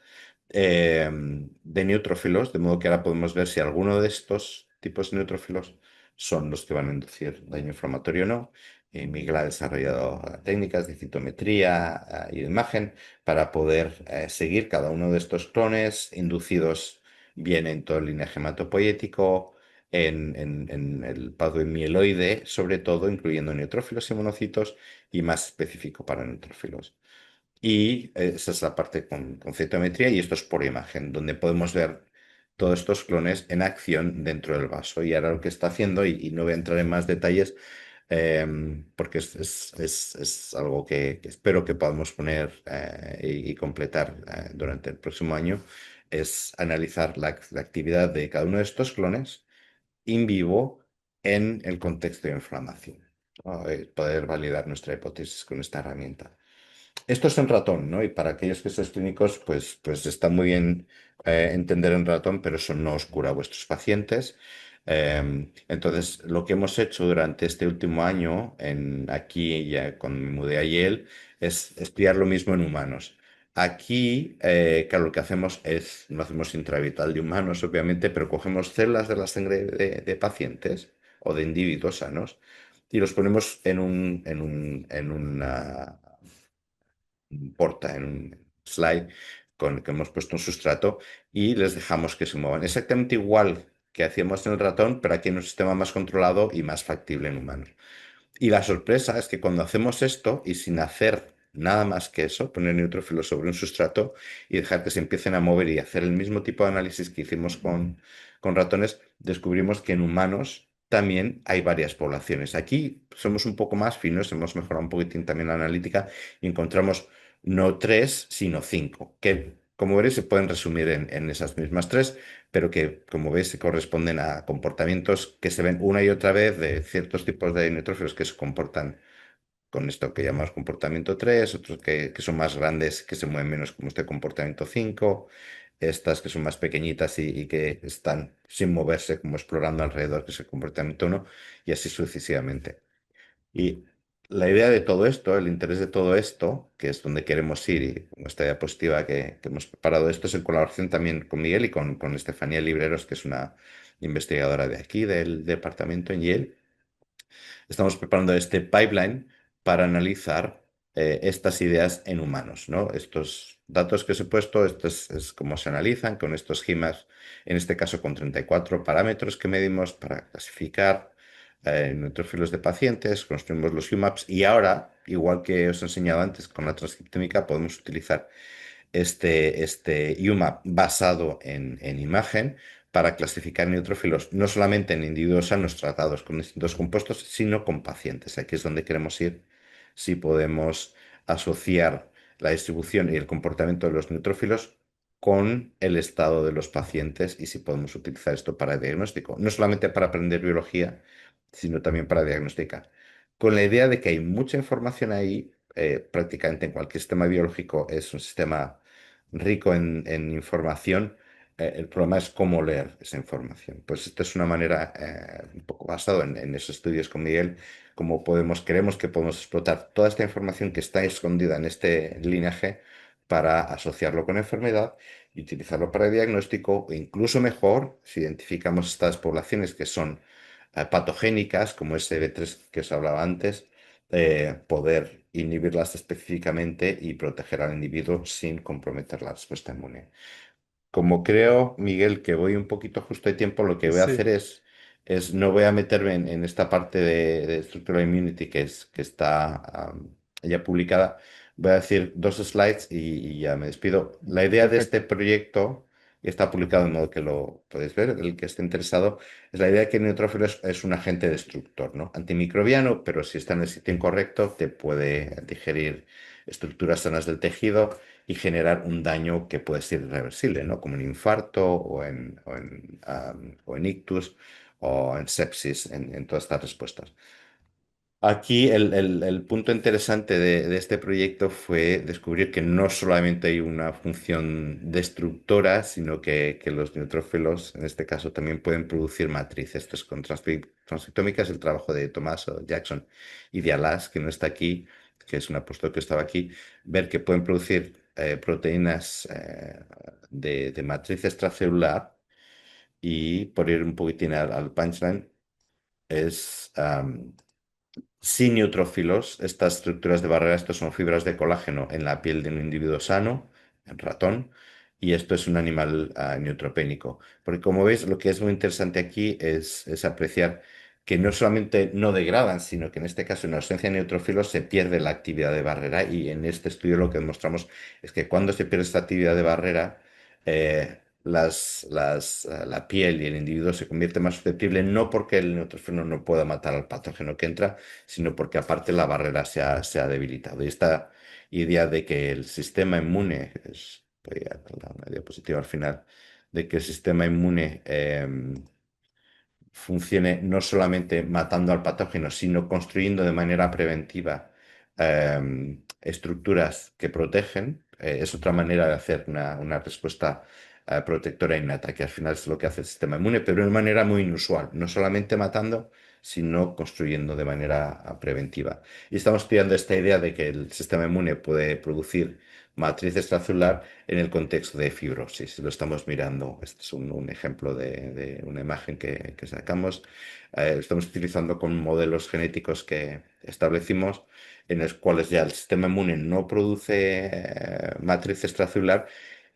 de neutrófilos, de modo que ahora podemos ver si alguno de estos tipos de neutrófilos son los que van a inducir daño inflamatorio o no. Miguel ha desarrollado técnicas de citometría y de imagen para poder seguir cada uno de estos clones inducidos bien en todo el linaje hematopoyético, en el pathway mieloide, sobre todo, incluyendo neutrófilos y monocitos, y más específico para neutrófilos. Y esa es la parte con citometría y esto es por imagen, donde podemos ver todos estos clones en acción dentro del vaso. Y ahora lo que está haciendo, y no voy a entrar en más detalles, porque es algo que espero que podamos poner y completar durante el próximo año, es analizar la actividad de cada uno de estos clones in vivo en el contexto de inflamación, ¿no? Poder validar nuestra hipótesis con esta herramienta. Esto es en ratón, ¿no? Y para aquellos que sois clínicos, pues está muy bien entender en ratón, pero eso no os cura a vuestros pacientes. Entonces, lo que hemos hecho durante este último año, aquí ya cuando me mudé a Yale, es estudiar lo mismo en humanos. Aquí, claro, lo que hacemos es, no hacemos intravital de humanos, obviamente, pero cogemos células de la sangre de pacientes o de individuos sanos y los ponemos en un slide que hemos puesto un sustrato y les dejamos que se muevan. Exactamente igual que hacíamos en el ratón, pero aquí en un sistema más controlado y más factible en humanos. Y la sorpresa es que cuando hacemos esto y sin hacer nada más que eso, poner neutrófilos sobre un sustrato y dejar que se empiecen a mover y hacer el mismo tipo de análisis que hicimos con ratones, descubrimos que en humanos también hay varias poblaciones. Aquí somos un poco más finos, hemos mejorado un poquitín también la analítica y encontramos no tres, sino cinco, que como veréis se pueden resumir en esas mismas tres, pero que, como veis, se corresponden a comportamientos que se ven una y otra vez de ciertos tipos de neutrófilos que se comportan con esto que llamamos comportamiento 3, otros que son más grandes, que se mueven menos como este comportamiento 5, estas que son más pequeñitas y que están sin moverse, como explorando alrededor, que es el comportamiento 1, y así sucesivamente. Y la idea de todo esto, el interés de todo esto, que es donde queremos ir, y con esta diapositiva que hemos preparado, esto es en colaboración también con Miguel y con Estefanía Libreros, que es una investigadora de aquí, del departamento en Yale. Estamos preparando este pipeline para analizar estas ideas en humanos, ¿no? Estos datos que os he puesto, esto es cómo se analizan con estos GIMAs, en este caso con 34 parámetros que medimos para clasificar neutrófilos de pacientes, construimos los UMAPs y ahora, igual que os he enseñado antes con la transcriptómica, podemos utilizar este UMAP basado en imagen para clasificar neutrófilos no solamente en individuos sanos tratados con distintos compuestos, sino con pacientes. Aquí es donde queremos ir si podemos asociar la distribución y el comportamiento de los neutrófilos con el estado de los pacientes y si podemos utilizar esto para diagnóstico, no solamente para aprender biología, sino también para diagnosticar. Con la idea de que hay mucha información ahí, prácticamente en cualquier sistema biológico es un sistema rico en información. El problema es cómo leer esa información. Pues esta es una manera, un poco basado en esos estudios con Miguel, cómo creemos que podemos explotar toda esta información que está escondida en este linaje para asociarlo con enfermedad y utilizarlo para diagnóstico, o incluso mejor, si identificamos estas poblaciones que son patogénicas, como ese B3 que os hablaba antes, poder inhibirlas específicamente y proteger al individuo sin comprometer la respuesta inmune. Como creo, Miguel, que voy un poquito justo de tiempo, lo que voy a hacer Sí, no voy a meterme en esta parte de Structural Immunity que está ya publicada. Voy a decir dos slides y ya me despido. La idea de este Perfecto. proyecto, y está publicado de modo que lo podéis ver, el que esté interesado, es la idea de que el neutrófilo es un agente destructor, ¿no? Antimicrobiano, pero si está en el sitio incorrecto, te puede digerir estructuras sanas del tejido y generar un daño que puede ser irreversible, ¿no? Como un infarto o en ictus o en sepsis, en todas estas respuestas. Aquí el punto interesante de este proyecto fue descubrir que no solamente hay una función destructora, sino que los neutrófilos, en este caso, también pueden producir matrices. Esto es con transcriptómica, es el trabajo de Tomás o Jackson y de Alas, que no está aquí, que es una postdoc que estaba aquí, ver que pueden producir proteínas de matriz extracelular y, por ir un poquitín al punchline, es... sin neutrófilos, estas estructuras de barrera, estos son fibras de colágeno en la piel de un individuo sano, en ratón, y esto es un animal neutropénico. Porque como veis, lo que es muy interesante aquí es apreciar que no solamente no degradan, sino que en este caso, en ausencia de neutrófilos, se pierde la actividad de barrera. Y en este estudio lo que demostramos es que cuando se pierde esta actividad de barrera, la piel y el individuo se convierte más susceptible, no porque el neutrófilo no pueda matar al patógeno que entra, sino porque aparte la barrera se ha debilitado. Y esta idea de que el sistema inmune, voy a dar una diapositiva al final, de que el sistema inmune funcione no solamente matando al patógeno, sino construyendo de manera preventiva estructuras que protegen. Es otra manera de hacer una respuesta protectora innata, que al final es lo que hace el sistema inmune, pero de una manera muy inusual, no solamente matando, sino construyendo de manera preventiva. Y estamos estudiando esta idea de que el sistema inmune puede producir matriz extracelular en el contexto de fibrosis. Lo estamos mirando. Este es un ejemplo de una imagen que sacamos. Lo estamos utilizando con modelos genéticos que establecimos, en los cuales ya el sistema inmune no produce matriz extracelular,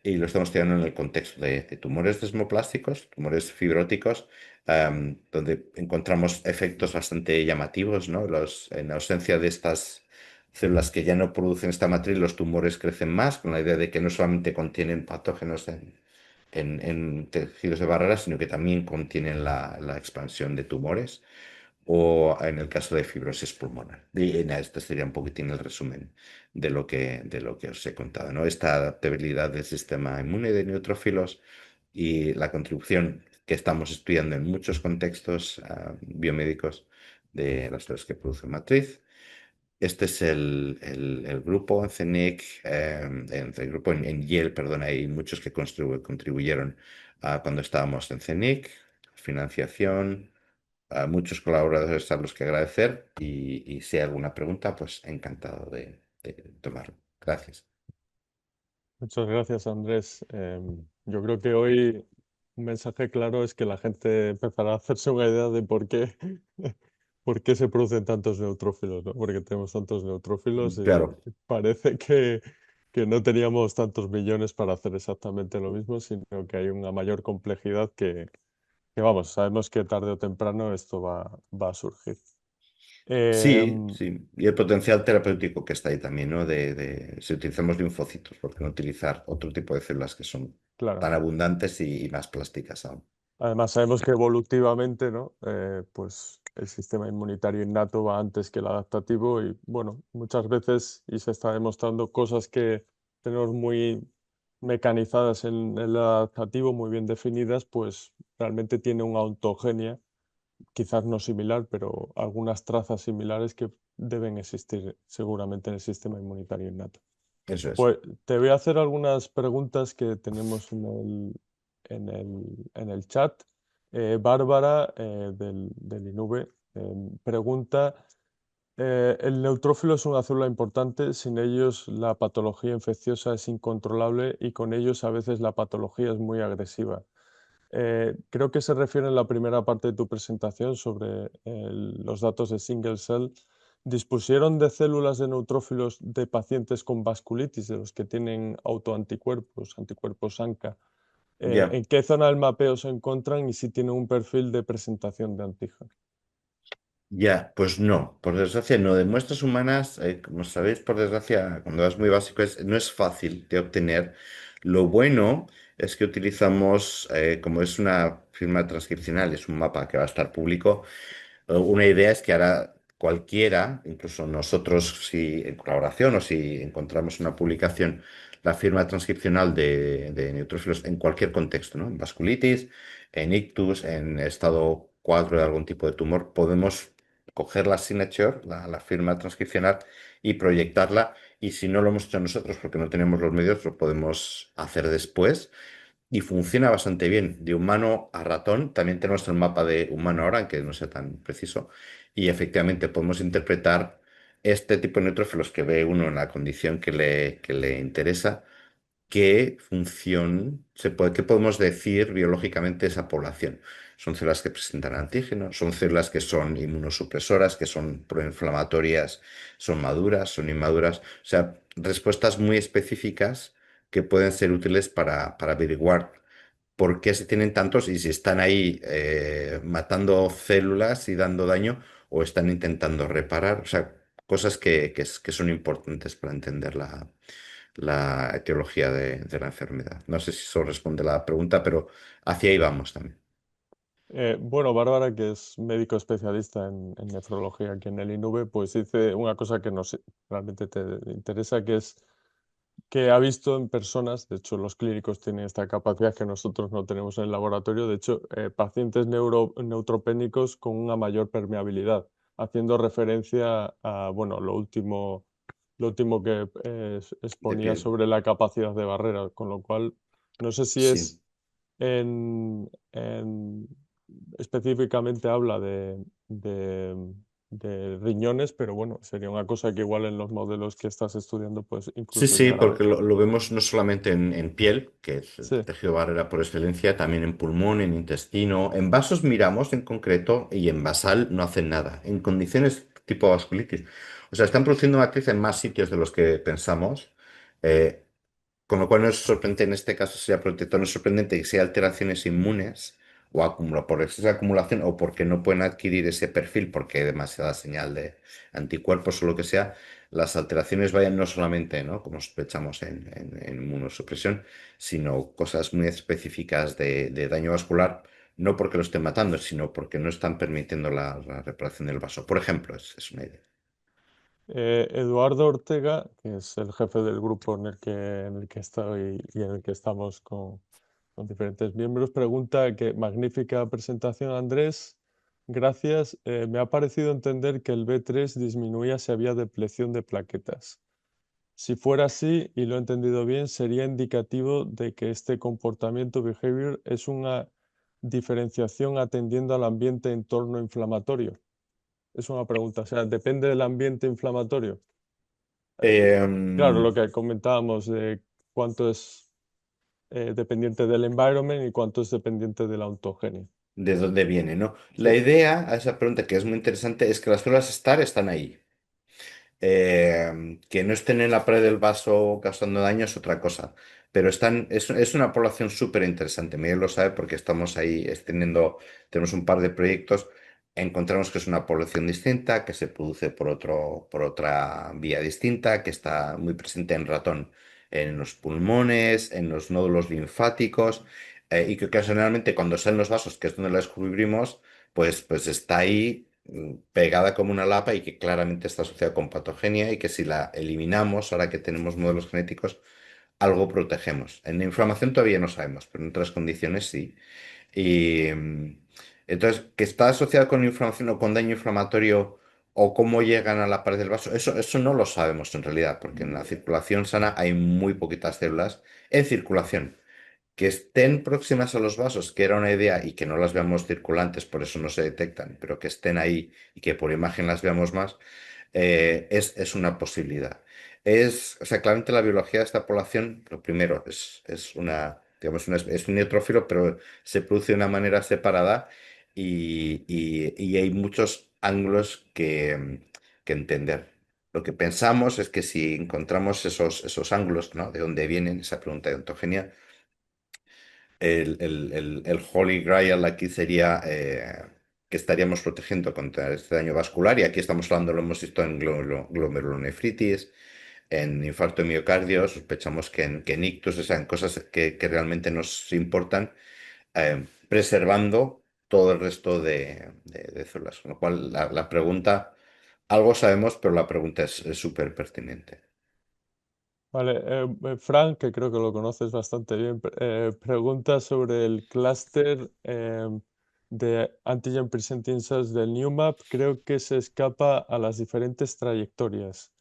y lo estamos estudiando en el contexto de tumores desmoplásticos, tumores fibróticos, donde encontramos efectos bastante llamativos, ¿no? En ausencia de estas células que ya no producen esta matriz, los tumores crecen más, con la idea de que no solamente contienen patógenos en tejidos de barrera, sino que también contienen la expansión de tumores, o en el caso de fibrosis pulmonar. Y nada, este sería un poquitín el resumen de lo que os he contado, ¿no? Esta adaptabilidad del sistema inmune de neutrófilos y la contribución que estamos estudiando en muchos contextos biomédicos de las células que producen matriz. Este es el grupo en CENIC, el grupo en Yale, perdón, hay muchos que contribuyeron cuando estábamos en CENIC, financiación, a muchos colaboradores a los que agradecer, y si hay alguna pregunta, pues encantado de tomarlo. Gracias. Muchas gracias, Andrés. Yo creo que hoy un mensaje claro es que la gente empezará a hacerse una idea de por qué, por qué se producen tantos neutrófilos, ¿no? Porque tenemos tantos neutrófilos y Claro, parece que no teníamos tantos millones para hacer exactamente lo mismo, sino que hay una mayor complejidad que vamos, sabemos que tarde o temprano esto va a surgir. sí, Em, sí. Y el potencial terapéutico que está ahí también, ¿no? Si utilizamos linfocitos, ¿por qué no utilizar otro tipo de células que son claro. tan abundantes y más plásticas aún? Además, sabemos que evolutivamente, ¿no? Pues el sistema inmunitario innato va antes que el adaptativo y, bueno, muchas veces, y se está demostrando cosas que tenemos muy mecanizadas en el adaptativo, muy bien definidas, pues realmente tiene una ontogenia, quizás no similar, pero algunas trazas similares que deben existir seguramente en el sistema inmunitario innato. Eso es. Pues te voy a hacer algunas preguntas que tenemos en el chat. Bárbara del INV pregunta, el neutrófilo es una célula importante, sin ellos la patología infecciosa es incontrolable y con ellos a veces la patología es muy agresiva. Creo que se refiere en la primera parte de tu presentación sobre los datos de single cell. ¿Dispusieron de células de neutrófilos de pacientes con vasculitis, de los que tienen autoanticuerpos, anticuerpos ANCA? Ya. ¿En qué zona del mapeo se encuentran y si tienen un perfil de presentación de antígeno? Ya, pues no, por desgracia no. De muestras humanas, como sabéis, por desgracia, cuando es muy básico, no es fácil de obtener. Lo bueno es que utilizamos, como es una firma transcripcional, es un mapa que va a estar público. Una idea es que ahora cualquiera, incluso nosotros, si en colaboración o si encontramos una publicación, la firma transcripcional de neutrófilos en cualquier contexto, ¿no? En vasculitis, en ictus, en estado 4 de algún tipo de tumor, podemos coger la signature, la firma transcripcional y proyectarla. Y si no lo hemos hecho nosotros porque no tenemos los medios, lo podemos hacer después y funciona bastante bien. De humano a ratón, también tenemos el mapa de humano ahora, aunque no sea tan preciso, y efectivamente podemos interpretar este tipo de neutrófilos que ve uno en la condición que le interesa, qué función qué podemos decir biológicamente de esa población. Son células que presentan antígenos, son células que son inmunosupresoras, que son proinflamatorias, son maduras, son inmaduras. O sea, respuestas muy específicas que pueden ser útiles para averiguar por qué se tienen tantos y si están ahí matando células y dando daño o están intentando reparar. O sea, cosas que son importantes para entender la etiología de la enfermedad. No sé si eso responde a la pregunta, pero hacia ahí vamos también. Bueno, Bárbara, que es médico especialista en nefrología aquí en el INV, pues dice una cosa que nos realmente te interesa, que es que ha visto en personas, de hecho los clínicos tienen esta capacidad que nosotros no tenemos en el laboratorio, de hecho pacientes neutropénicos con una mayor permeabilidad, haciendo referencia a, bueno, lo último que De exponía piel. sobre la capacidad de barrera, con lo cual no sé si Sí. es específicamente habla de riñones, pero bueno, sería una cosa que igual en los modelos que estás estudiando, pues Sí, incluso sí, llegar a ver. porque lo vemos no solamente en piel, que es el Sí, tejido barrera por excelencia, también en pulmón, en intestino. En vasos miramos en concreto y en basal no hacen nada. En condiciones tipo vasculitis. O sea, están produciendo matriz en más sitios de los que pensamos. eh, Con lo cual no es sorprendente, en este caso sea protector, no es sorprendente que sea alteraciones inmunes o por exceso de acumulación o porque no pueden adquirir ese perfil porque hay demasiada señal de anticuerpos o lo que sea, las alteraciones vayan no solamente, ¿no? Como sospechamos en inmunosupresión, sino cosas muy específicas de daño vascular, no porque lo estén matando, sino porque no están permitiendo la reparación del vaso. Por ejemplo, es una idea. Eduardo Ortega, que es el jefe del grupo en el que estoy y en el que estamos con diferentes miembros, pregunta que magnífica presentación, Andrés. Gracias. Me ha parecido entender que el B3 disminuía si había depleción de plaquetas. Si fuera así, y lo he entendido bien, sería indicativo de que este comportamiento behavior es una diferenciación atendiendo al ambiente entorno inflamatorio. Es una pregunta, o sea, depende del ambiente inflamatorio. Claro, Em, lo que comentábamos de cuánto es dependiente del environment y cuánto es dependiente de la ontogenia. ¿De dónde viene, no? La Sí. idea a esa pregunta que es muy interesante es que las células STAR están ahí. Que no estén en la pared del vaso causando daño es otra cosa. Pero es una población súper interesante. Miguel lo sabe porque estamos ahí tenemos un par de proyectos. Encontramos que es una población distinta, que se produce por otra vía distinta, que está muy presente en ratón, en los pulmones, en los nódulos linfáticos, y que ocasionalmente cuando salen los vasos, que es donde la descubrimos, pues está ahí pegada como una lapa y que claramente está asociada con patogenia y que si la eliminamos, ahora que tenemos modelos genéticos, algo protegemos. En la inflamación todavía no sabemos, pero en otras condiciones sí. Y entonces, que está asociada con inflamación o con daño inflamatorio o cómo llegan a la pared del vaso, eso no lo sabemos en realidad, porque en la circulación sana hay muy poquitas células en circulación que estén próximas a los vasos, que era una idea, y que no las veamos circulantes, por eso no se detectan, pero que estén ahí y que por imagen las veamos más, es una posibilidad. O sea, claramente la biología de esta población, lo primero, es una, digamos, es un neutrófilo, pero se produce de una manera separada y hay muchos ángulos que entender. Lo que pensamos es que si encontramos esos ángulos, ¿no? De dónde vienen, esa pregunta de ontogenia, el Holy Grail aquí sería que estaríamos protegiendo contra este daño vascular, y aquí estamos hablando, lo hemos visto en glomerulonefritis, en infarto de miocardio, sospechamos que en ictus, o sea, en cosas que realmente nos importan, preservando todo el resto de células. Con lo cual, la pregunta, algo sabemos, pero la pregunta es súper pertinente. Vale, Frank, que creo que lo conoces bastante bien, pregunta sobre el clúster de antigen presenting cells del NewMap. Creo que se escapa a las diferentes trayectorias.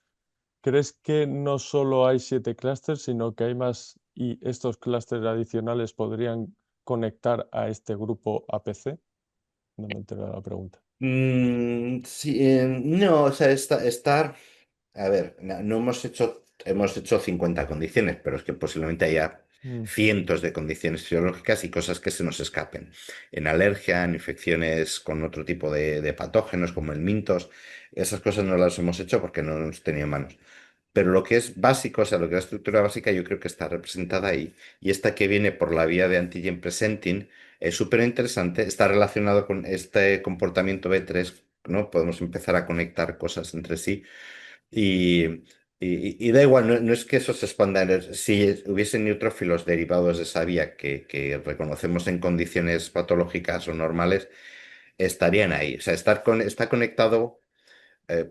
¿Crees que no solo hay 7 clústeres, sino que hay más y estos clústeres adicionales podrían conectar a este grupo APC? No me entero de la pregunta. Sí, no, o sea, estar, a ver, no hemos hecho 50 condiciones, pero es que posiblemente haya Mm, cientos de condiciones fisiológicas y cosas que se nos escapen. En alergia, en infecciones con otro tipo de patógenos como el mintos, esas cosas no las hemos hecho porque no nos tenía en manos. Pero lo que es básico, o sea, lo que es la estructura básica, yo creo que está representada ahí. Y esta que viene por la vía de antigen presenting es súper interesante. Está relacionado con este comportamiento B3, ¿no? Podemos empezar a conectar cosas entre sí. Y, y da igual, no es que eso se expanda. Si hubiesen neutrófilos derivados de esa vía que reconocemos en condiciones patológicas o normales, estarían ahí. O sea, está conectado,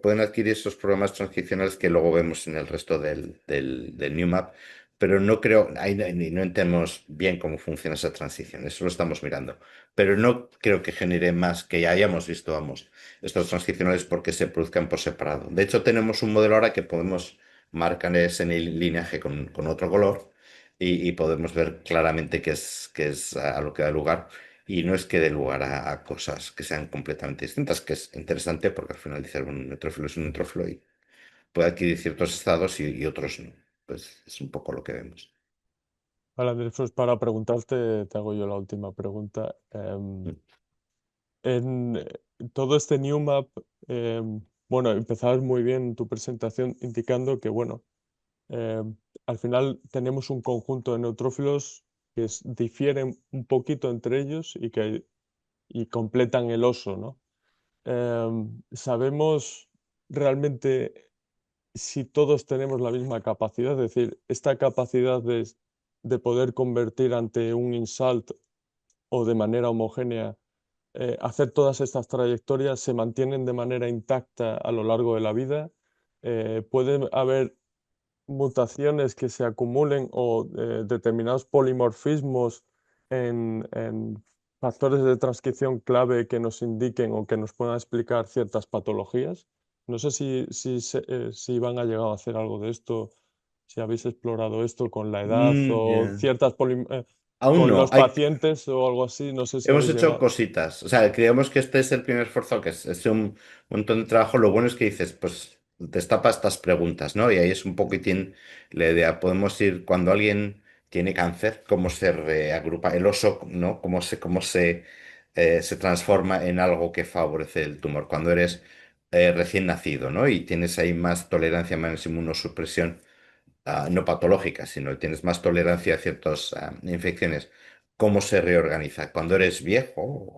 pueden adquirir esos programas transcripcionales que luego vemos en el resto del NewMap, pero no creo, ahí no entendemos bien cómo funciona esa transición, eso lo estamos mirando, pero no creo que genere más que ya hayamos visto, vamos, estos transcripcionales porque se produzcan por separado. De hecho, tenemos un modelo ahora que podemos marcar ese lineaje con otro color y podemos ver claramente qué es a lo que da lugar. Y no es que dé lugar a cosas que sean completamente distintas, que es interesante porque al final dice, bueno, un neutrófilo es un neutrófilo y puede adquirir ciertos estados y otros no. Pues es un poco lo que vemos. Vale, Andrés, pues para preguntarte, te hago yo la última pregunta. En todo este NewMap, bueno, empezabas muy bien tu presentación indicando que, bueno, al final tenemos un conjunto de neutrófilos que difieren un poquito entre ellos y completan el oso, ¿no? ¿Sabemos realmente si todos tenemos la misma capacidad? Es decir, esta capacidad de poder convertir ante un insult o de manera homogénea, hacer todas estas trayectorias se mantienen de manera intacta a lo largo de la vida. Puede haber mutaciones que se acumulen o determinados polimorfismos en factores de transcripción clave que nos indiquen o que nos puedan explicar ciertas patologías. No sé si van a llegar a hacer algo de esto, si habéis explorado esto con la edad o Ya. ciertas Aún con no. los pacientes o algo así. No sé si Hemos habéis hecho llegado. cositas. O sea, creemos que este es el primer esfuerzo, que es un montón de trabajo. Lo bueno es que dices, pues destapa estas preguntas, ¿no? Y ahí es un poquitín la idea. Podemos ir cuando alguien tiene cáncer, cómo se reagrupa el oso, ¿no? Cómo se transforma en algo que favorece el tumor. Cuando eres recién nacido, ¿no? Y tienes ahí más tolerancia, más inmunosupresión, no patológicas, sino que tienes más tolerancia a ciertas infecciones. ¿Cómo se reorganiza? Cuando eres viejo,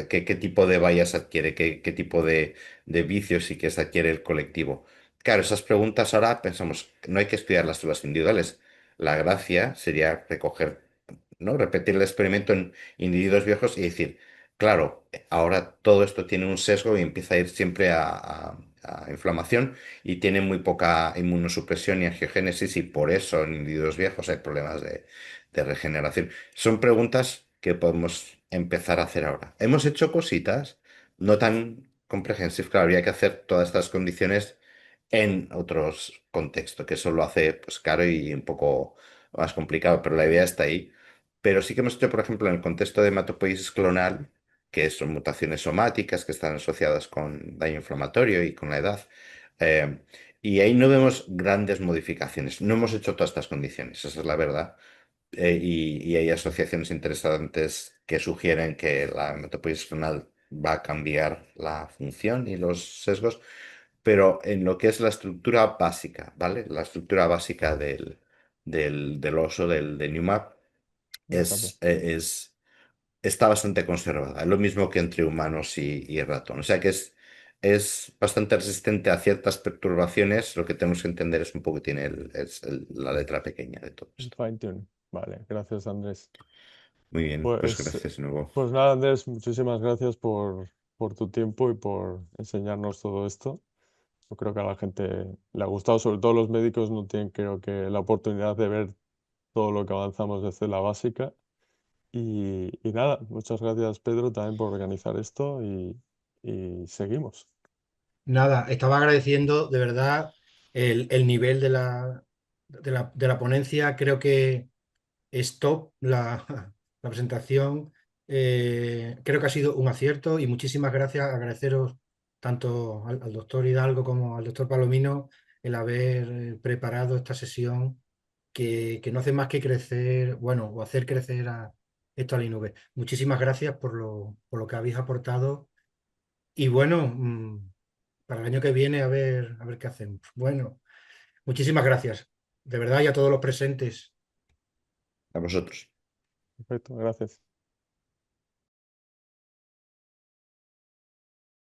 qué tipo de vallas adquiere? ¿Qué tipo de vicios y qué se adquiere el colectivo? Claro, esas preguntas ahora pensamos, no hay que estudiar las células individuales. La gracia sería recoger, ¿no? Repetir el experimento en individuos viejos y decir, claro, ahora todo esto tiene un sesgo y empieza a ir siempre a inflamación y tiene muy poca inmunosupresión y angiogénesis, y por eso en individuos viejos hay problemas de regeneración. Son preguntas que podemos empezar a hacer ahora. Hemos hecho cositas no tan comprehensivas, claro, habría que hacer todas estas condiciones en otros contextos, que eso lo hace pues caro y un poco más complicado, pero la idea está ahí. Pero sí que hemos hecho, por ejemplo, en el contexto de hematopoiesis clonal, que son mutaciones somáticas que están asociadas con daño inflamatorio y con la edad. eh, y ahí no vemos grandes modificaciones. No hemos hecho todas estas condiciones, esa es la verdad. Y hay asociaciones interesantes que sugieren que la hematopoiesis clonal va a cambiar la función y los sesgos, pero en lo que es la estructura básica, ¿vale? La estructura básica del oso, del Newmap, Me encanta. es está bastante conservada. Es lo mismo que entre humanos y ratón. O sea que es bastante resistente a ciertas perturbaciones. Lo que tenemos que entender es un poco, tiene la letra pequeña de todo Un esto. fine tune. Vale, gracias Andrés. Muy bien, pues Pues, gracias de nuevo. pues nada, Andrés, muchísimas gracias por tu tiempo y por enseñarnos todo esto. Yo creo que a la gente le ha gustado, sobre todo los médicos no tienen, creo que, la oportunidad de ver todo lo que avanzamos desde la básica. Y nada, muchas gracias Pedro también por organizar esto y seguimos. Nada, estaba agradeciendo de verdad el nivel de la ponencia. Creo que es top la presentación. Creo que ha sido un acierto y muchísimas gracias. Agradeceros tanto al doctor Hidalgo como al doctor Palomino el haber preparado esta sesión que no hace más que crecer, bueno, o hacer crecer a esto a la INV. Muchísimas gracias por lo que habéis aportado y bueno, para el año que viene a ver qué hacemos. Bueno, muchísimas gracias, de verdad, y a todos los presentes. A vosotros. Perfecto, gracias.